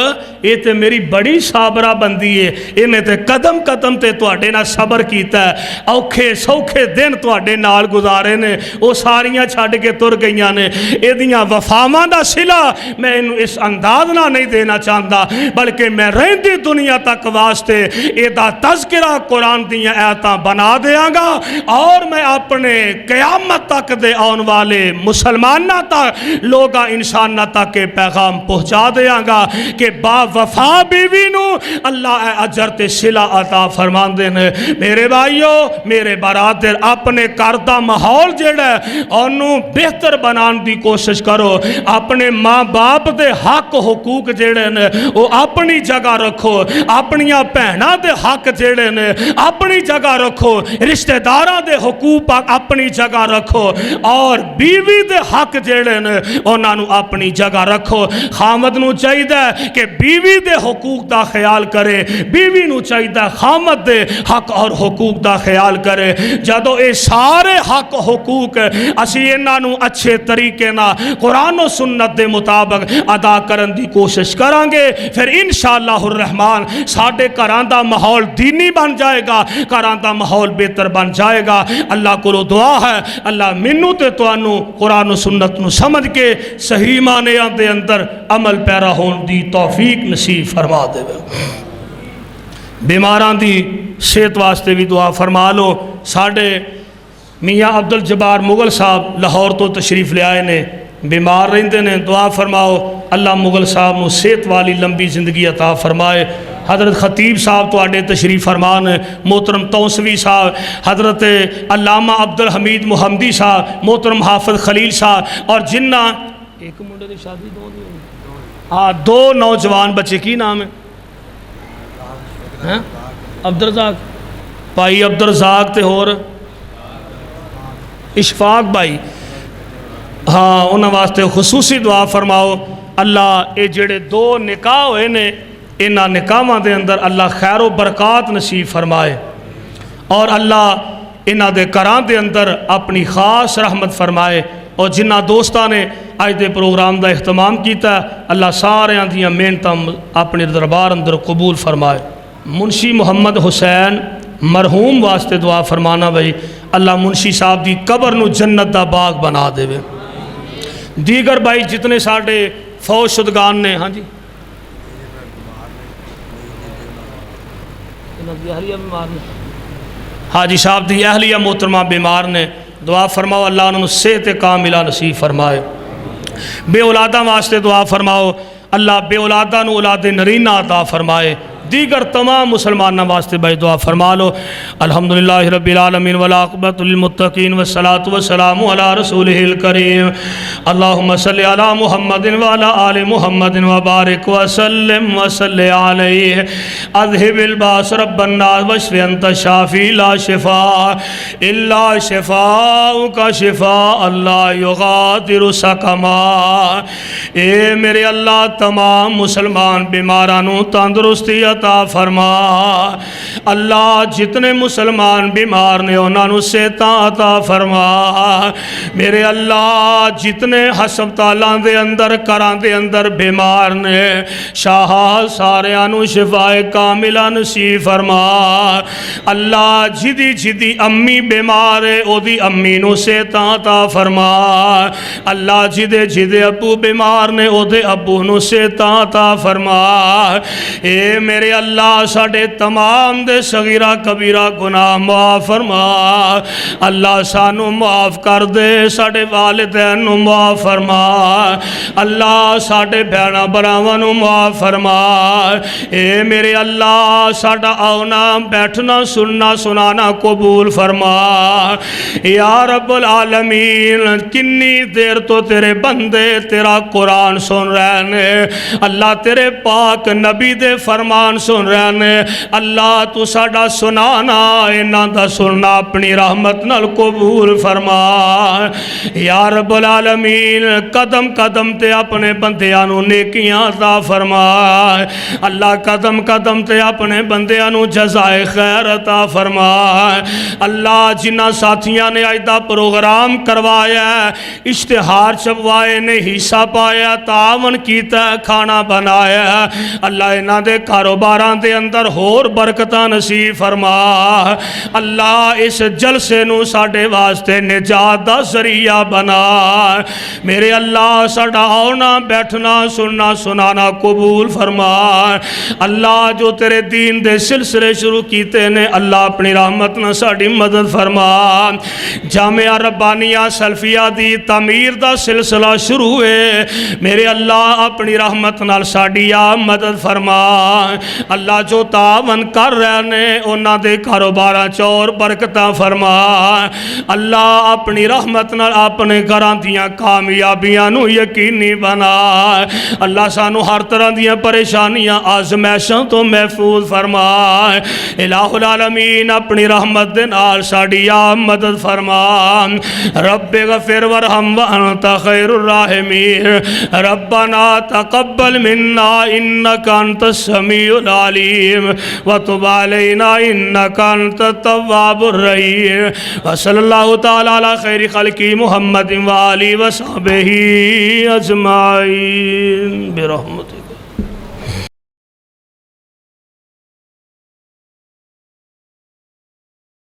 یہ تے میری بڑی صابرہ بندی ہے انہیں تے قدم قدم تے تواڈے نال صبر کیتا ہے. اوکھے سوکھے دن تواڈے نال گزارے نے وہ ساریاں چھڈ کے تر گئیاں نے. ایدیاں وفاواں دا صلہ میں انہوں اس انداز نہ نہیں دینا چاہتا بلکہ میں رہندی دنیا تک واسطے ایدہ تذکرہ قرآن دیاں آیتاں بنا دیاں گا اور میں اپنے قیامت تک دے آن والے مسلمانہ تک لوگا انسانہ تک کے پیغام پہنچا دیاں گا کہ با وفا بیوی نو اللہ اجر تے صلہ عطا فرمان دینے. میرے بھائیو میرے برادر اپنے کردہ ماحول جڑا ہے انہوں بہتر بنان دی کوشش کرو. اپنے ماں باپ دے حق حقوق جڑے نے وہ اپنی جگہ رکھو. اپنیاں پہنا دے حق جڑے نے اپنی جگہ رکھو. رشتہ داراں دے حقوق اپنی جگہ رکھو اور بیوی دے حق جڑے نے انہاں نو اپنی جگہ رکھو. خامد نو چاہیے کہ بیوی دے حقوق دا خیال کرے. بیوی نو چاہیے خامد دے حق اور حقوق دا خیال کرے. جدو اے سارے حق حقوق اسی انہاں نو اچھے طریقے نا قرآن و سنت دے مطابق ادا کرن دی کوشش کریں گے پھر انشاءاللہ الرحمن ساڑھے گھران دا ماحول دینی بن جائے گا. گھران دا ماحول بہتر بن جائے گا. اللہ کو دعا ہے اللہ منو تے توانو قرآن و سنت نو سمجھ کے صحیح معنی دے اندر عمل پیرا ہون دی توفیق نصیب فرما دے. بیماران دی صحت واسطے بھی دعا فرما لو. ساڑھے میاں عبدالجبار مغل صاحب لاہور تو تشریف لے آئے نے بیمار رہندے نے. دعا فرماؤ اللہ مغل صاحب نو صحت والی لمبی زندگی عطا فرمائے. حضرت خطیب صاحب تو آڈے تشریف فرمان محترم توسوی صاحب حضرت علامہ عبدالحمید محمدی صاحب محترم حافظ خلیل صاحب اور جنہ ایک منڈے دی شادی دو نوجوان بچے کی نام ہے عبدالرزاق بھائی عبدالرزاق تے اور اشفاق بھائی. ہاں انہاں واسطے خصوصی دعا فرماؤ. اللہ اے جڑے 2 نکاح ہوئے نے انہاں نکاحاں دے اندر اللہ خیر و برکات نصیب فرمائے اور اللہ انہاں دے گھراں دے اندر اپنی خاص رحمت فرمائے. اور جنہ دوستاں نے آج دے پروگرام دا اہتمام کیتا اللہ سارے دیاں محنتاں اپنے دربار اندر قبول فرمائے. منشی محمد حسین مرحوم واسطے دعا فرمانا بھائی اللہ منشی صاحب دی قبر نو جنت دا باغ بنا دے. دیگر بھائی جتنے ساڑھے فوج شدگان نے ہاں جی حاجی صاحب دی اہلیہ محترمہ بیمار نے دعا فرماؤ اللہ انہوں صحت کاملہ نصیب فرمائے. بے اولادہ واسطے دعا فرماؤ اللہ بے اولادہ نو اولاد نرینہ عطا فرمائے. دیگر تمام مسلمانہ واسطے بھائی دعا فرما لو. الحمدللہ رب العالمین والعاقبۃ للمتقین والصلاة والسلام علی رسولہ الکریم. اللہم صلی علی محمد وعلی آل محمد وبارک وسلم وصلی علیہ. اذہب الباس رب الناس واشف انت شافی لا شفاء الا شفاءک شفاء لا یغادر سقما. اے میرے اللہ تمام مسلمان بیمارانوں تندرستی عطا فرما. اللہ جتنے مسلمان بیمار نے انہوں نے صحتاں عطا فرما میرے اللہ جتنے ہسپتالاں دے اندر گھراں دے اندر بیمار نے شاہ ساریاں نو شفائے کاملہ نصیب فرما اللہ جدی جدی امی بیمار ہے او دی امی نو صحتاں عطا فرما اللہ جدے جدے ابو بیمار نے او دے ابو نو صحتاں عطا فرما اے میرے اللہ ساڈے تمام دے صغیرہ کبیرہ گناہ معاف فرما اللہ سانو معاف کر دے ساڈے والدین نو معاف فرما اللہ ساڈے بہناں بھراواں نو معاف فرما اے میرے اللہ ساڈا آنا بیٹھنا سننا سنانا قبول فرما یا رب العالمین کنی دیر تو تیرے بندے تیرا قرآن سن رہے ہیں اللہ تیرے پاک نبی دے فرمان سن رہے ہیں اللہ تو ساڈا سنانا انہاں دا سننا اپنی رحمت نال قبول فرما یا رب العالمین قدم قدم تے اپنے بندیاں نو نیکیاں عطا فرما اللہ قدم قدم تے اپنے بندیاں نو جزائے خیر عطا فرما اللہ جنہ ساتھیاں نے آج دا پروگرام کروایا اشتہار چھپوائے نے حصہ پایا تعاون کیتا کھانا بنایا اللہ انہاں دے کاروباراں دے اندر ہور برکتاں نصیب فرما اللہ اس جلسے نو ساڈے واسطے نجات دا ذریعہ بنا میرے اللہ ساڈا آنا بیٹھنا سننا سنانا قبول فرما اللہ جو تیرے دین دے سلسلے شروع کیتے نے اللہ اپنی رحمت نہ ساڈی مدد فرما جامعہ ربانیہ سلفیہ دی تعمیر دا سلسلہ شروع ہے میرے اللہ اپنی رحمت نال ساڈی مدد فرما اللہ جو تعاون کر رہے نے انہاں دے کاروباراں چ اور برکتاں فرما اللہ اپنی رحمت نال اپنے گھراں دیاں کامیابیاں نو یقینی بنا اللہ سانو ہر طرح دیاں پریشانیاں آزمائشاں تو محفوظ فرما الہ العالمین اپنی رحمت دے نال ساڈی مدد فرما رب غفر ورحم وانت خیر الراحمین ربنا تقبل منا انک انت السمیع العلیم وتب علینا انک انت التواب الرحیم وصلی اللہ تعالی علی خیر خلقی محمد وآلہ وصحبہ اجمعین برحمتک